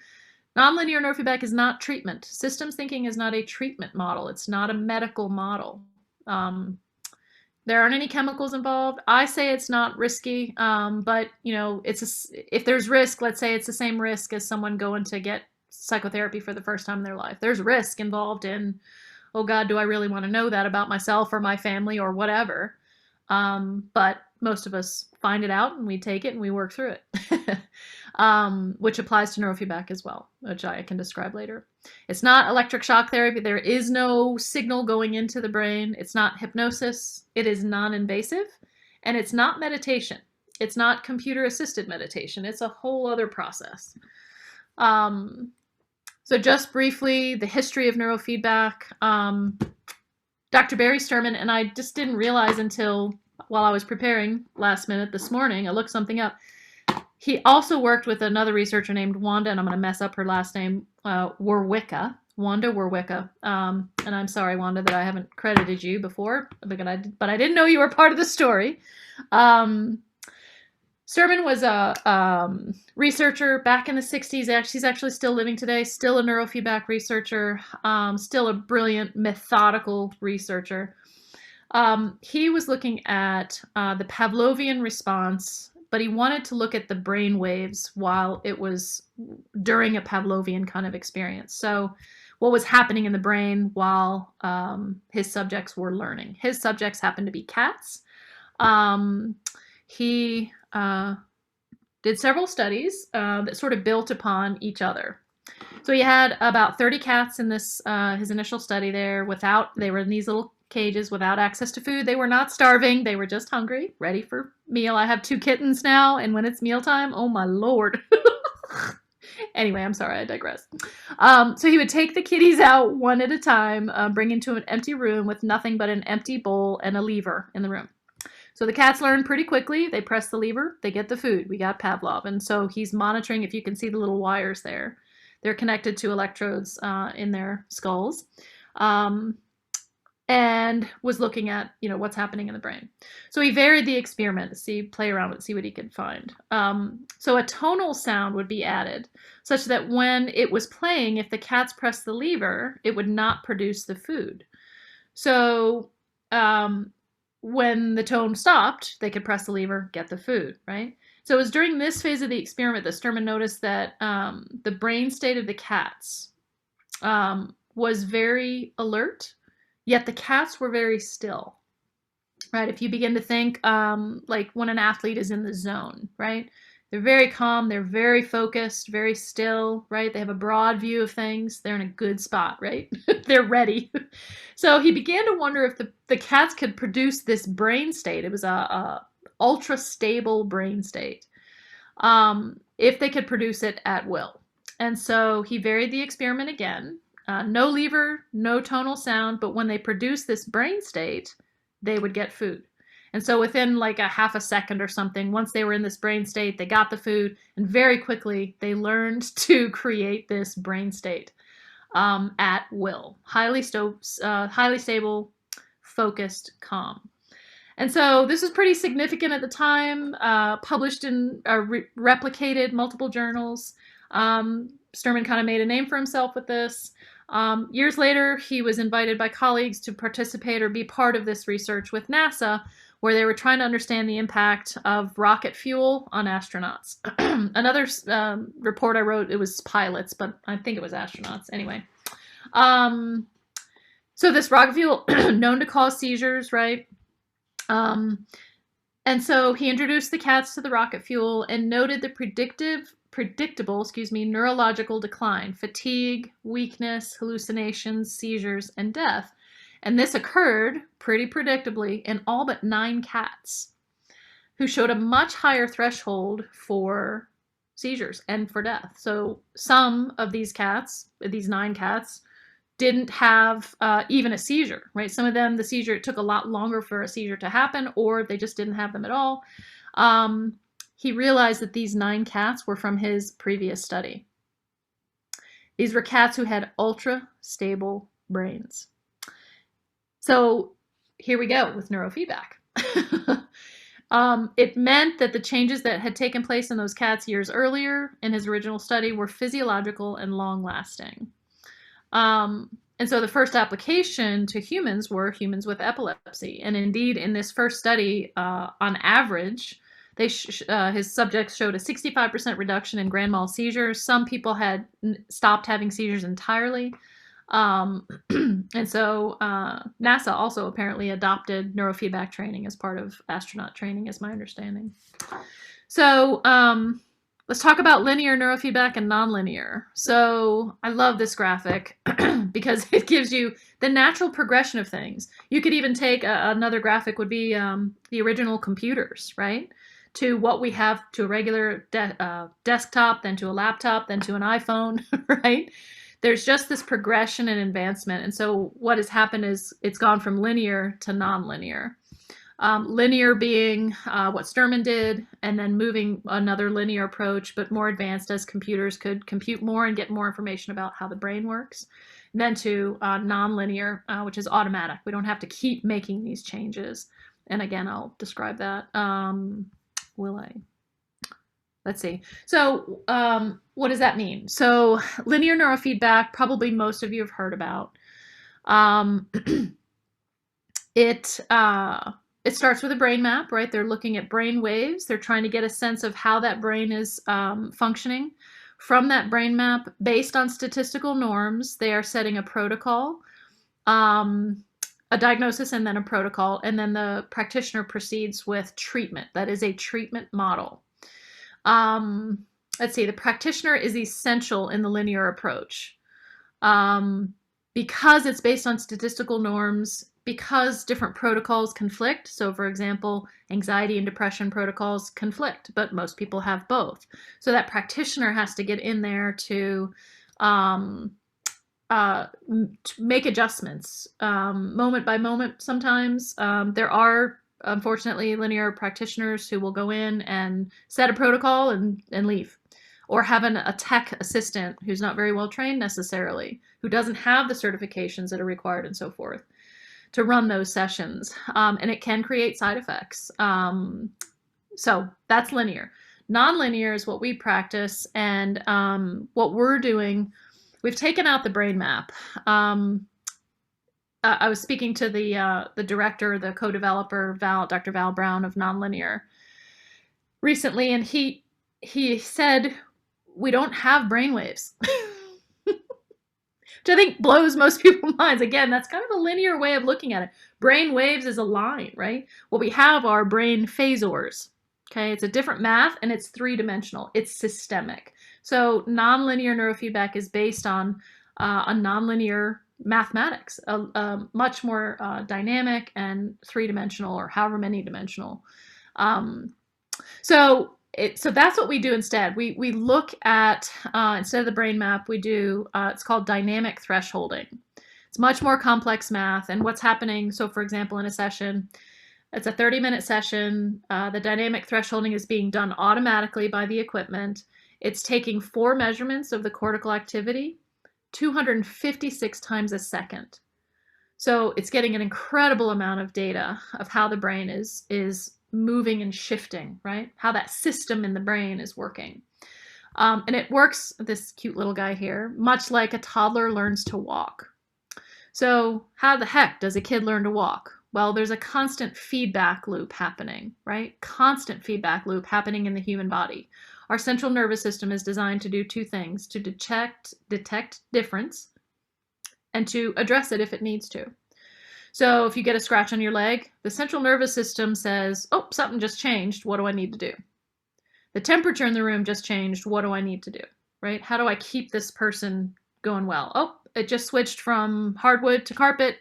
Nonlinear neurofeedback is not treatment. Systems thinking is not a treatment model. It's not a medical model. There aren't any chemicals involved. I say it's not risky, but if there's risk, let's say it's the same risk as someone going to get psychotherapy for the first time in their life. There's risk involved in, oh God, do I really want to know that about myself or my family or whatever? But most of us find it out and we take it and we work through it, which applies to neurofeedback as well, which I can describe later. It's not electric shock therapy. There is no signal going into the brain. It's not hypnosis. It is non-invasive, and it's not meditation. It's not computer-assisted meditation. It's a whole other process. So just briefly, the history of neurofeedback. Dr. Barry Sturman, and I just didn't realize until while I was preparing last minute this morning, I looked something up. He also worked with another researcher named Wanda, and I'm going to mess up her last name, Wanda Warwicka. And I'm sorry, Wanda, that I haven't credited you before, but I didn't know you were part of the story. Sturman was a researcher back in the 60s. She's actually still living today, still a neurofeedback researcher, still a brilliant, methodical researcher. He was looking at the Pavlovian response, but he wanted to look at the brain waves while it was during a Pavlovian kind of experience. So what was happening in the brain while his subjects were learning. His subjects happened to be cats. He did several studies that sort of built upon each other. So he had about 30 cats in this his initial study there. They were in these little cages without access to food. They were not starving. They were just hungry, ready for meal. I have 2 kittens now, and when it's mealtime, oh my Lord. Anyway, I'm sorry, I digress. So he would take the kitties out one at a time, bring into an empty room with nothing but an empty bowl and a lever in the room. So the cats learn pretty quickly. They press the lever, they get the food. We got Pavlov. And so he's monitoring, if you can see the little wires there. They're connected to electrodes in their skulls. And was looking at, what's happening in the brain. So he varied the experiment to play around with it, see what he could find. So a tonal sound would be added, such that when it was playing, if the cats pressed the lever, it would not produce the food. So when the tone stopped, they could press the lever, get the food, right? So it was during this phase of the experiment that Sturman noticed that the brain state of the cats was very alert, yet the cats were very still, right? If you begin to think like when an athlete is in the zone, right? They're very calm, they're very focused, very still, right? They have a broad view of things. They're in a good spot, right? They're ready. So he began to wonder if the cats could produce this brain state. It was a ultra stable brain state. If they could produce it at will. And so he varied the experiment again. No lever, no tonal sound, but when they produced this brain state, they would get food. And so within like a half a second or something, once they were in this brain state, they got the food, and very quickly they learned to create this brain state at will. Highly stable, focused, calm. And so this was pretty significant at the time, published in replicated multiple journals. Sturman kind of made a name for himself with this. Years later, he was invited by colleagues to participate or be part of this research with NASA, where they were trying to understand the impact of rocket fuel on astronauts. Another report I wrote, it was pilots, but I think it was astronauts. Anyway. So this rocket fuel, known to cause seizures, right? And so he introduced the cats to the rocket fuel and noted the predictable neurological decline, fatigue, weakness, hallucinations, seizures, and death. And this occurred pretty predictably in all but 9 cats who showed a much higher threshold for seizures and for death. So some of these cats, these 9 cats, didn't have even a seizure, right? Some of them, it took a lot longer for a seizure to happen, or they just didn't have them at all. He realized that these 9 cats were from his previous study. These were cats who had ultra stable brains. So here we go with neurofeedback. It meant that the changes that had taken place in those cats years earlier in his original study were physiological and long-lasting. And so the first application to humans were humans with epilepsy. And indeed, in this first study, on average, his subjects showed a 65% reduction in grand mal seizures. Some people had stopped having seizures entirely. And so NASA also apparently adopted neurofeedback training as part of astronaut training, is my understanding. So let's talk about linear neurofeedback and nonlinear. So I love this graphic because it gives you the natural progression of things. You could even take another graphic would be the original computers, right? To what we have to a regular desktop, then to a laptop, then to an iPhone, right? There's just this progression and advancement. And so what has happened is it's gone from linear to nonlinear. Linear being what Sturman did, and then moving another linear approach, but more advanced as computers could compute more and get more information about how the brain works. And then to nonlinear, which is automatic. We don't have to keep making these changes. And again, I'll describe that. Will I? Let's see. So what does that mean? So linear neurofeedback, probably most of you have heard about. It starts with a brain map, right? They're looking at brain waves. They're trying to get a sense of how that brain is functioning. From that brain map, based on statistical norms, they are setting a protocol, a diagnosis, and then a protocol. And then the practitioner proceeds with treatment. That is a treatment model. Let's see, the practitioner is essential in the linear approach. Because it's based on statistical norms, because different protocols conflict. So for example, anxiety and depression protocols conflict, but most people have both. So that practitioner has to get in there to make adjustments, moment by moment sometimes. There are, unfortunately, linear practitioners who will go in and set a protocol and leave. Or have a tech assistant who's not very well trained necessarily, who doesn't have the certifications that are required and so forth to run those sessions. And it can create side effects. So that's linear. Nonlinear is what we practice. And what we're doing, we've taken out the brain map. I was speaking to the director, the co-developer, Dr. Val Brown of Nonlinear recently, and he said, we don't have brainwaves, which I think blows most people's minds. Again, that's kind of a linear way of looking at it. Brain waves is a line, right? What we have are brain phasors. Okay, it's a different math and it's three-dimensional. It's systemic. So nonlinear neurofeedback is based on a nonlinear mathematics, much more dynamic and three-dimensional, or however many dimensional. So that's what we do instead. We look at, instead of the brain map, we do, it's called dynamic thresholding. It's much more complex math. And what's happening, so for example, in a session, it's a 30-minute session. The dynamic thresholding is being done automatically by the equipment. It's taking 4 measurements of the cortical activity, 256 times a second. So it's getting an incredible amount of data of how the brain is moving and shifting, right? How that system in the brain is working. And it works, this cute little guy here, much like a toddler learns to walk. So how the heck does a kid learn to walk? Well, there's a constant feedback loop happening, right? Constant feedback loop happening in the human body. Our central nervous system is designed to do 2 things: to detect difference and to address it if it needs to. So if you get a scratch on your leg, the central nervous system says, oh, something just changed. What do I need to do? The temperature in the room just changed. What do I need to do, right? How do I keep this person going well? Oh, it just switched from hardwood to carpet.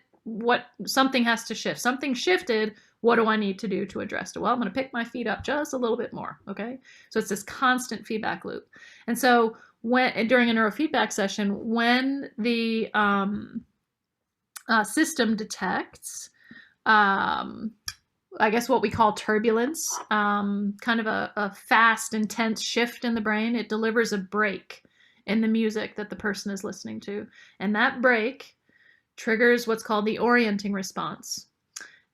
Something has to shift. Something shifted. What do I need to do to address it? Well, I'm going to pick my feet up just a little bit more, okay? So it's this constant feedback loop. And so during a neurofeedback session, when the system detects, I guess what we call turbulence, kind of a fast, intense shift in the brain, it delivers a break in the music that the person is listening to. And that break triggers what's called the orienting response.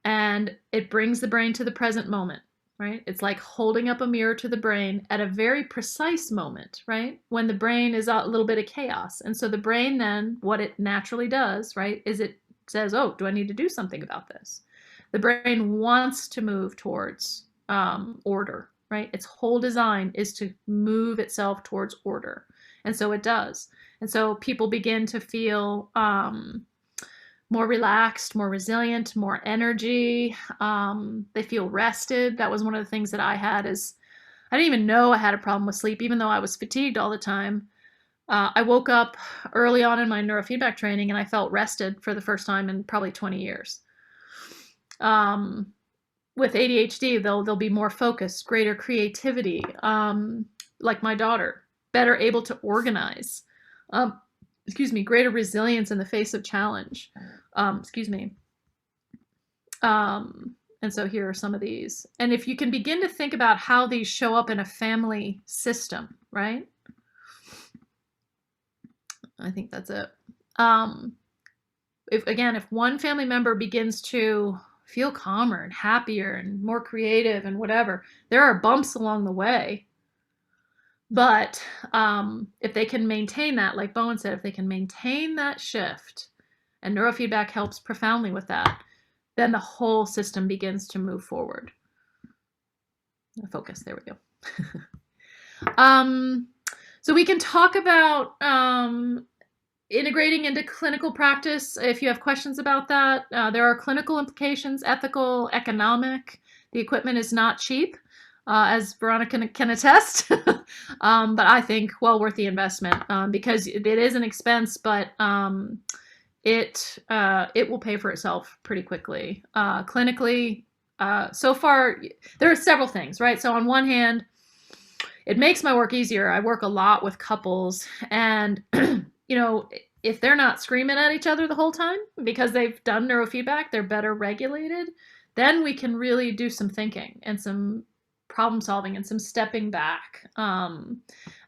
And it brings the brain to the present moment, right? It's like holding up a mirror to the brain at a very precise moment, right? When the brain is a little bit of chaos. And so the brain then, what it naturally does, right, is it says, oh, do I need to do something about this? The brain wants to move towards order, right? Its whole design is to move itself towards order. And so it does. And so people begin to feel more relaxed, more resilient, more energy. They feel rested. That was one of the things that I had, is I didn't even know I had a problem with sleep, even though I was fatigued all the time. I woke up early on in my neurofeedback training and I felt rested for the first time in probably 20 years. With ADHD, they'll be more focused, greater creativity, like my daughter, better able to organize, greater resilience in the face of challenge, and so here are some of these. And if you can begin to think about how these show up in a family system, right? I think that's it. If one family member begins to feel calmer and happier and more creative and whatever, there are bumps along the way. But if they can maintain that, like Bowen said, if they can maintain that shift, and neurofeedback helps profoundly with that, then the whole system begins to move forward. Focus, there we go. So we can talk about integrating into clinical practice. If you have questions about that, there are clinical implications, ethical, economic. The equipment is not cheap, as Veronica can attest, but I think well worth the investment, because it is an expense, but it will pay for itself pretty quickly. Clinically, so far, there are several things, right? So on one hand, it makes my work easier. I work a lot with couples, and if they're not screaming at each other the whole time because they've done neurofeedback, they're better regulated, then we can really do some thinking and some problem solving and some stepping back. And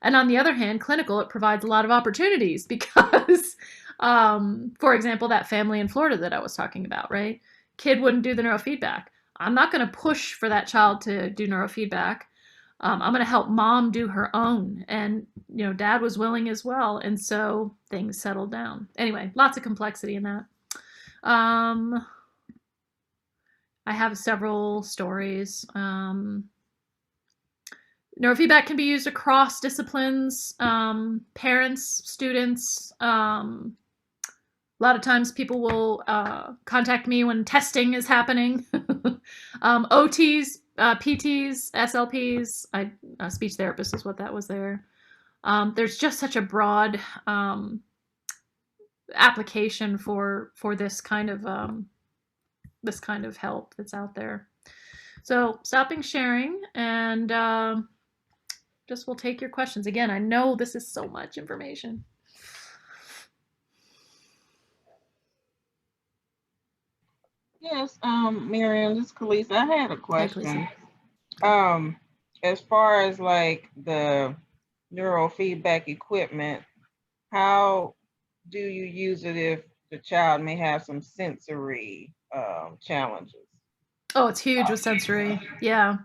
on the other hand, clinical, it provides a lot of opportunities because, for example, that family in Florida that I was talking about, right? Kid wouldn't do the neurofeedback. I'm not going to push for that child to do neurofeedback. I'm going to help mom do her own. And, dad was willing as well. And so things settled down. Anyway, lots of complexity in that. I have several stories. Neurofeedback can be used across disciplines, parents, students. A lot of times people will contact me when testing is happening. OTs, PTs, SLPs, speech therapist is what that was there. There's just such a broad application for this kind of help that's out there. So stopping sharing, and just we'll take your questions. Again, I know this is so much information. Yes, Miriam, this is Khalees. I had a question. As far as like the neurofeedback equipment, how do you use it if the child may have some sensory challenges? Oh, it's huge with sensory. Yeah.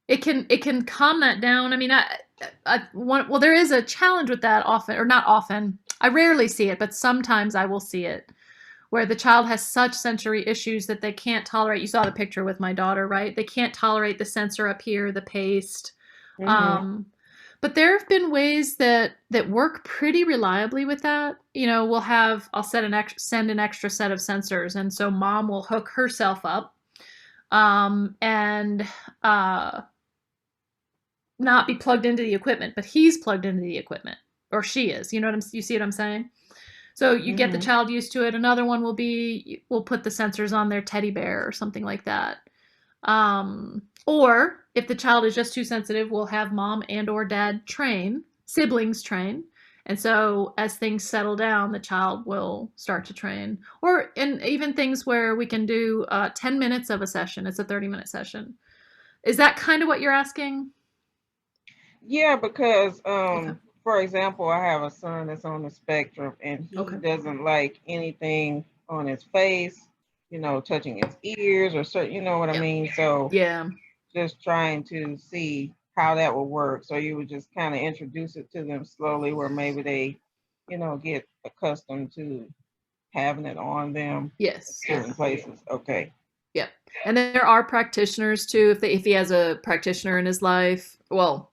It can calm that down. I mean, well, there is a challenge with that often, or not often. I rarely see it, but sometimes I will see it, where the child has such sensory issues that they can't tolerate. You saw the picture with my daughter, right? They can't tolerate the sensor up here, the paste. Mm-hmm. But there have been ways that work pretty reliably with that. I'll send an extra set of sensors, and so mom will hook herself up, and not be plugged into the equipment, but he's plugged into the equipment, or she is. You see what I'm saying? So you get the child used to it. Another one we'll put the sensors on their teddy bear or something like that. Or if the child is just too sensitive, we'll have mom and or dad siblings train. And so as things settle down, the child will start to train. And even things where we can do 10 minutes of a session. It's a 30-minute session. Is that kind of what you're asking? Yeah, because for example, I have a son that's on the spectrum, and he doesn't like anything on his face, touching his ears or certain, you know what I mean? So yeah, just trying to see how that will work. So you would just kind of introduce it to them slowly, where maybe they, get accustomed to having it on them. Yes. Certain places. Okay. Yep. And there are practitioners too. If he has a practitioner in his life, well,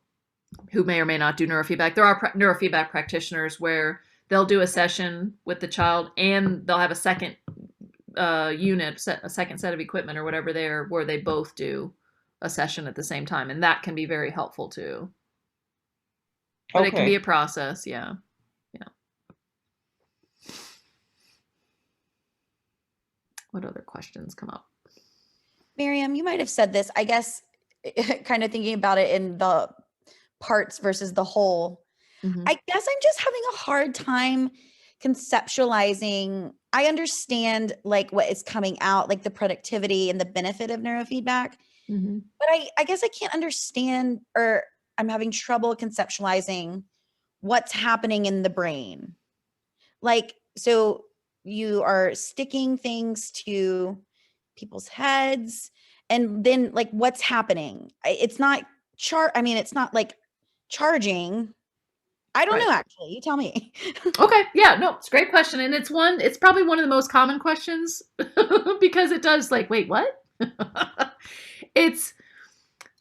who may or may not do neurofeedback. There are neurofeedback practitioners where they'll do a session with the child, and they'll have a second unit, a second set of equipment or whatever there, where they both do a session at the same time, and that can be very helpful too. But it can be a process. Yeah. What other questions come up? Miriam, you might have said this, I guess, kind of thinking about it in the parts versus the whole. Mm-hmm. I guess I'm just having a hard time conceptualizing. I understand like what is coming out, like the productivity and the benefit of neurofeedback, but I guess I can't understand, or I'm having trouble conceptualizing what's happening in the brain. Like, so you are sticking things to people's heads, and then like what's happening? It's not it's not like charging, I don't know, actually. You tell me. Okay. Yeah, no, it's a great question. And it's probably one of the most common questions because it does like, wait, what?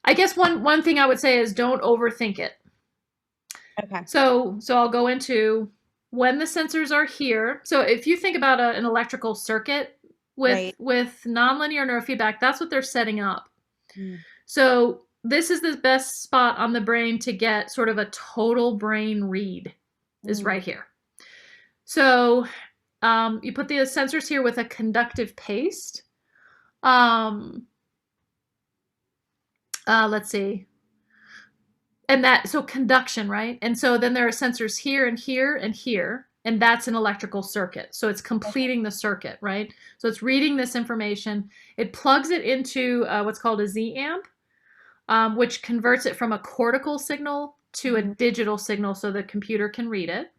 I guess one thing I would say is don't overthink it. Okay. So I'll go into when the sensors are here. So if you think about an electrical circuit with nonlinear neurofeedback, that's what they're setting up. So this is the best spot on the brain to get sort of a total brain read is right here. So you put the sensors here with a conductive paste. Let's see. And so conduction, right? And so then there are sensors here and here and here, and that's an electrical circuit. So it's completing the circuit, right? So it's reading this information. It plugs it into what's called a Z amp, which converts it from a cortical signal to a digital signal so the computer can read it.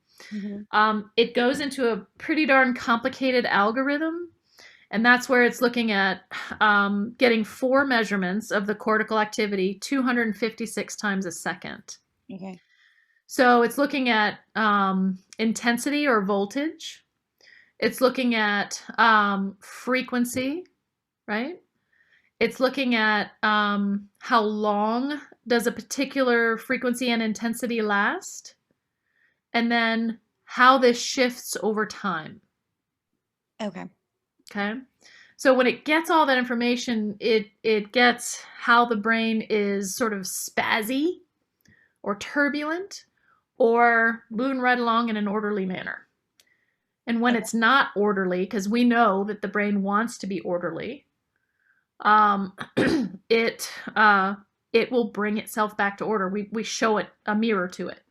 It goes into a pretty darn complicated algorithm. And that's where it's looking at getting 4 measurements of the cortical activity 256 times a second. Okay. So it's looking at intensity or voltage. It's looking at frequency, right? It's looking at how long does a particular frequency and intensity last? And then how this shifts over time. Okay. Okay. So when it gets all that information, it gets how the brain is sort of spazzy or turbulent or moving right along in an orderly manner. And when it's not orderly, because we know that the brain wants to be orderly, it will bring itself back to order. We show it a mirror to it.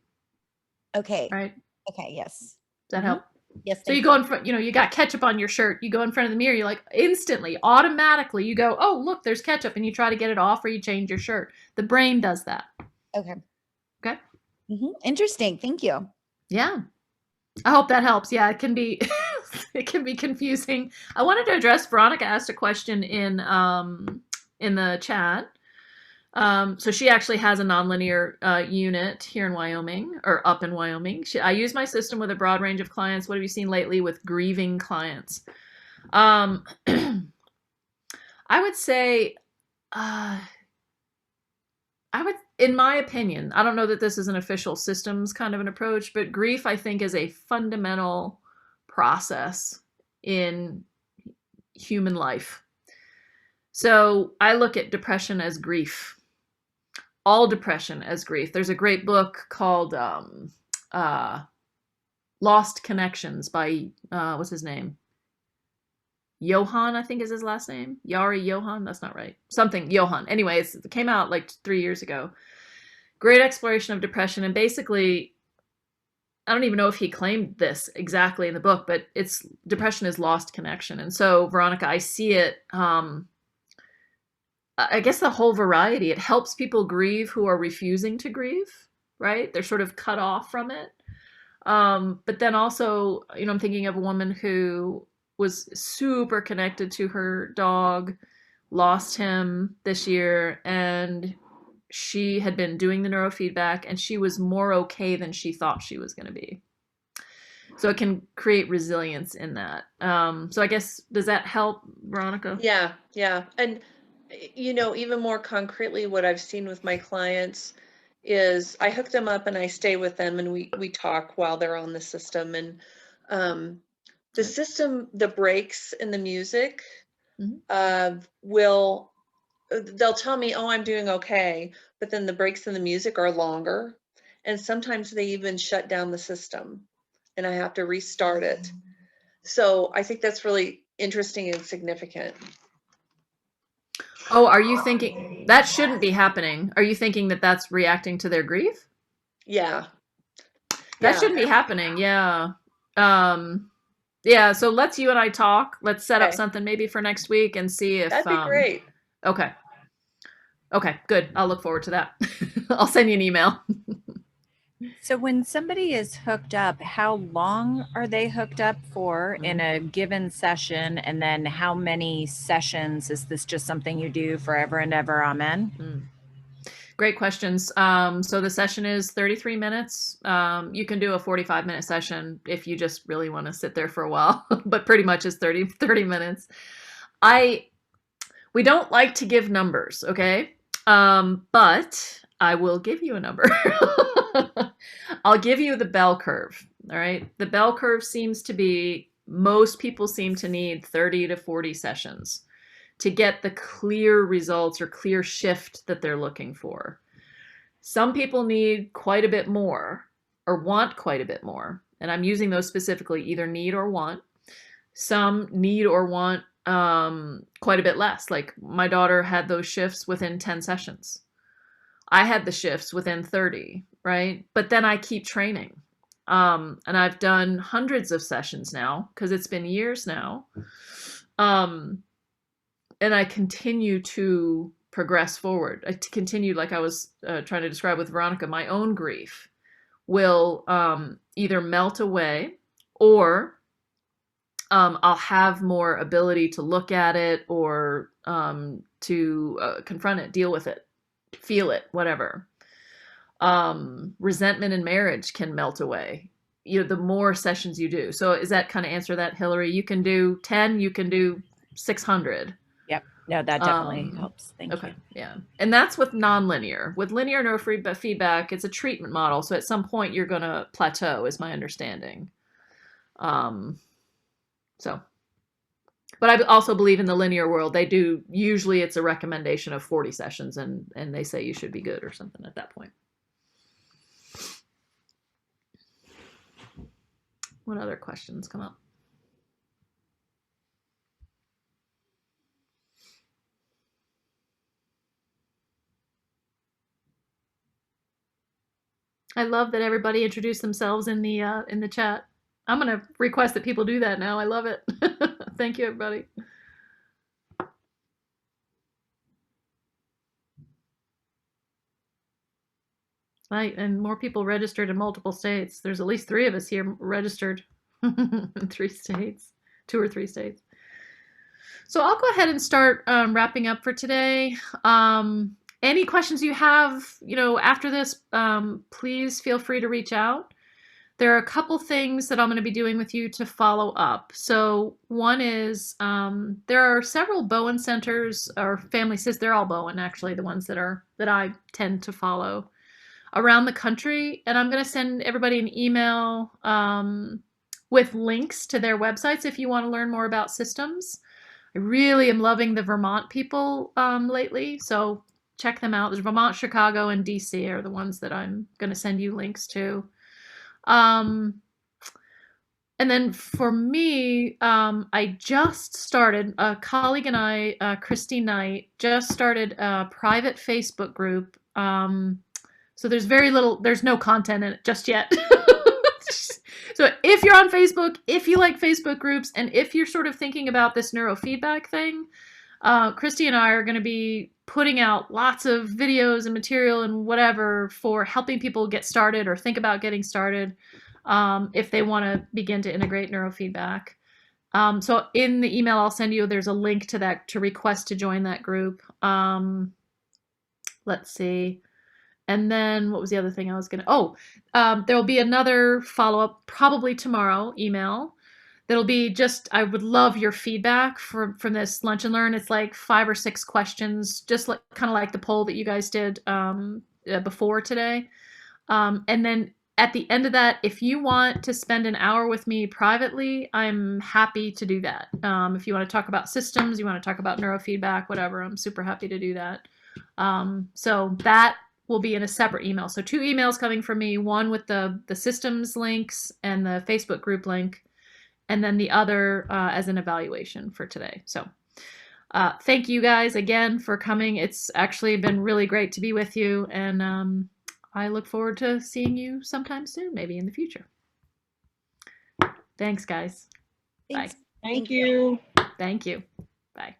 Okay. Right? Okay, yes. Does that help? Yes. So you go in front, you got ketchup on your shirt. You go in front of the mirror. You're like instantly, automatically, you go, oh, look, there's ketchup. And you try to get it off or you change your shirt. The brain does that. Okay. Okay. Interesting. Thank you. Yeah. I hope that helps. Yeah, it can be, it can be confusing. I wanted to address, Veronica asked a question in the chat. So she actually has a nonlinear unit here in Wyoming, or up in Wyoming. I use my system with a broad range of clients. What have you seen lately with grieving clients? I would say, in my opinion, I don't know that this is an official systems kind of an approach, but grief, I think, is a fundamental process in human life. So I look at depression as grief. All depression as grief. There's a great book called Lost Connections by, what's his name? Johan, I think is his last name. Yari Johan? That's not right. Something, Johan. Anyways, it came out like 3 years ago. Great exploration of depression. And basically, I don't even know if he claimed this exactly in the book, but depression is lost connection. And so, Veronica, I see it, I guess the whole variety. It helps people grieve who are refusing to grieve, right? They're sort of cut off from it. But then also, I'm thinking of a woman who was super connected to her dog, lost him this year, and she had been doing the neurofeedback, and she was more okay than she thought she was going to be. So it can create resilience in that. So I guess, does that help, Veronica? Yeah. And even more concretely, what I've seen with my clients is I hook them up and I stay with them and we talk while they're on the system. And the system, the breaks in the music they'll tell me, oh, I'm doing okay. But then the breaks in the music are longer. And sometimes they even shut down the system and I have to restart it. So I think that's really interesting and significant. Oh, are you thinking that shouldn't be happening? Are you thinking that that's reacting to their grief? Yeah. That shouldn't be happening. Yeah. Yeah. So you and I talk. Let's set up something maybe for next week and see if. That'd be great. Okay. Okay, good. I'll look forward to that. I'll send you an email. So when somebody is hooked up, how long are they hooked up for in a given session? And then how many sessions? Is this just something you do forever and ever? Amen. Great questions. So the session is 33 minutes. You can do a 45-minute session if you just really want to sit there for a while, but pretty much it's 30 minutes. We don't like to give numbers, okay? But I will give you a number. I'll give you the bell curve, all right? The bell curve seems to be, most people seem to need 30 to 40 sessions to get the clear results or clear shift that they're looking for. Some people need quite a bit more or want quite a bit more. And I'm using those specifically, either need or want. Some need or want quite a bit less. Like my daughter had those shifts within 10 sessions. I had the shifts within 30, right? But then I keep training. And I've done hundreds of sessions now because it's been years now. And I continue to progress forward. I continue, like I was trying to describe with Veronica, my own grief will either melt away or I'll have more ability to look at it or to confront it, deal with it, feel it, whatever. Resentment in marriage can melt away. The more sessions you do. So is that kind of answer that, Hillary? You can do 10, you can do 600. Yep. No, that definitely helps. Thank you. Yeah. And that's with nonlinear. With linear neurofeedback, it's a treatment model. So at some point you're going to plateau, is my understanding. But I also believe in the linear world, they do, usually it's a recommendation of 40 sessions and they say you should be good or something at that point. What other questions come up? I love that everybody introduced themselves in the chat. I'm going to request that people do that now. I love it. Thank you, everybody. Right, and more people registered in multiple states. There's at least 3 of us here registered in 3 states, 2 or 3 states. So I'll go ahead and start wrapping up for today. Any questions you have, after this, please feel free to reach out. There are a couple things that I'm going to be doing with you to follow up. So one is there are several Bowen centers or family systems. They're all Bowen, actually, the ones that I tend to follow around the country. And I'm going to send everybody an email with links to their websites if you want to learn more about systems. I really am loving the Vermont people lately. So check them out. There's Vermont, Chicago, and DC are the ones that I'm going to send you links to. And then for me, I just started, a colleague and I, Christy Knight, just started a private Facebook group. So there's no content in it just yet. So if you're on Facebook, if you like Facebook groups, and if you're sort of thinking about this neurofeedback thing, Christy and I are going to be putting out lots of videos and material and whatever for helping people get started or think about getting started if they want to begin to integrate neurofeedback. So in the email I'll send you, there's a link to that to request to join that group. Let's see. And then what was the other thing I was going to, there'll be another follow-up probably tomorrow email. That'll be just, I would love your feedback from this Lunch and Learn. It's like 5 or 6 questions, just like kind of like the poll that you guys did before today. And then at the end of that, if you want to spend an hour with me privately, I'm happy to do that. If you want to talk about systems, you want to talk about neurofeedback, whatever, I'm super happy to do that. So that will be in a separate email. So 2 emails coming from me, one with the systems links and the Facebook group link, and then the other as an evaluation for today. So thank you guys again for coming. It's actually been really great to be with you, and I look forward to seeing you sometime soon, maybe in the future. Thanks, guys. Thanks. Bye. Thank you. Thank you. Bye.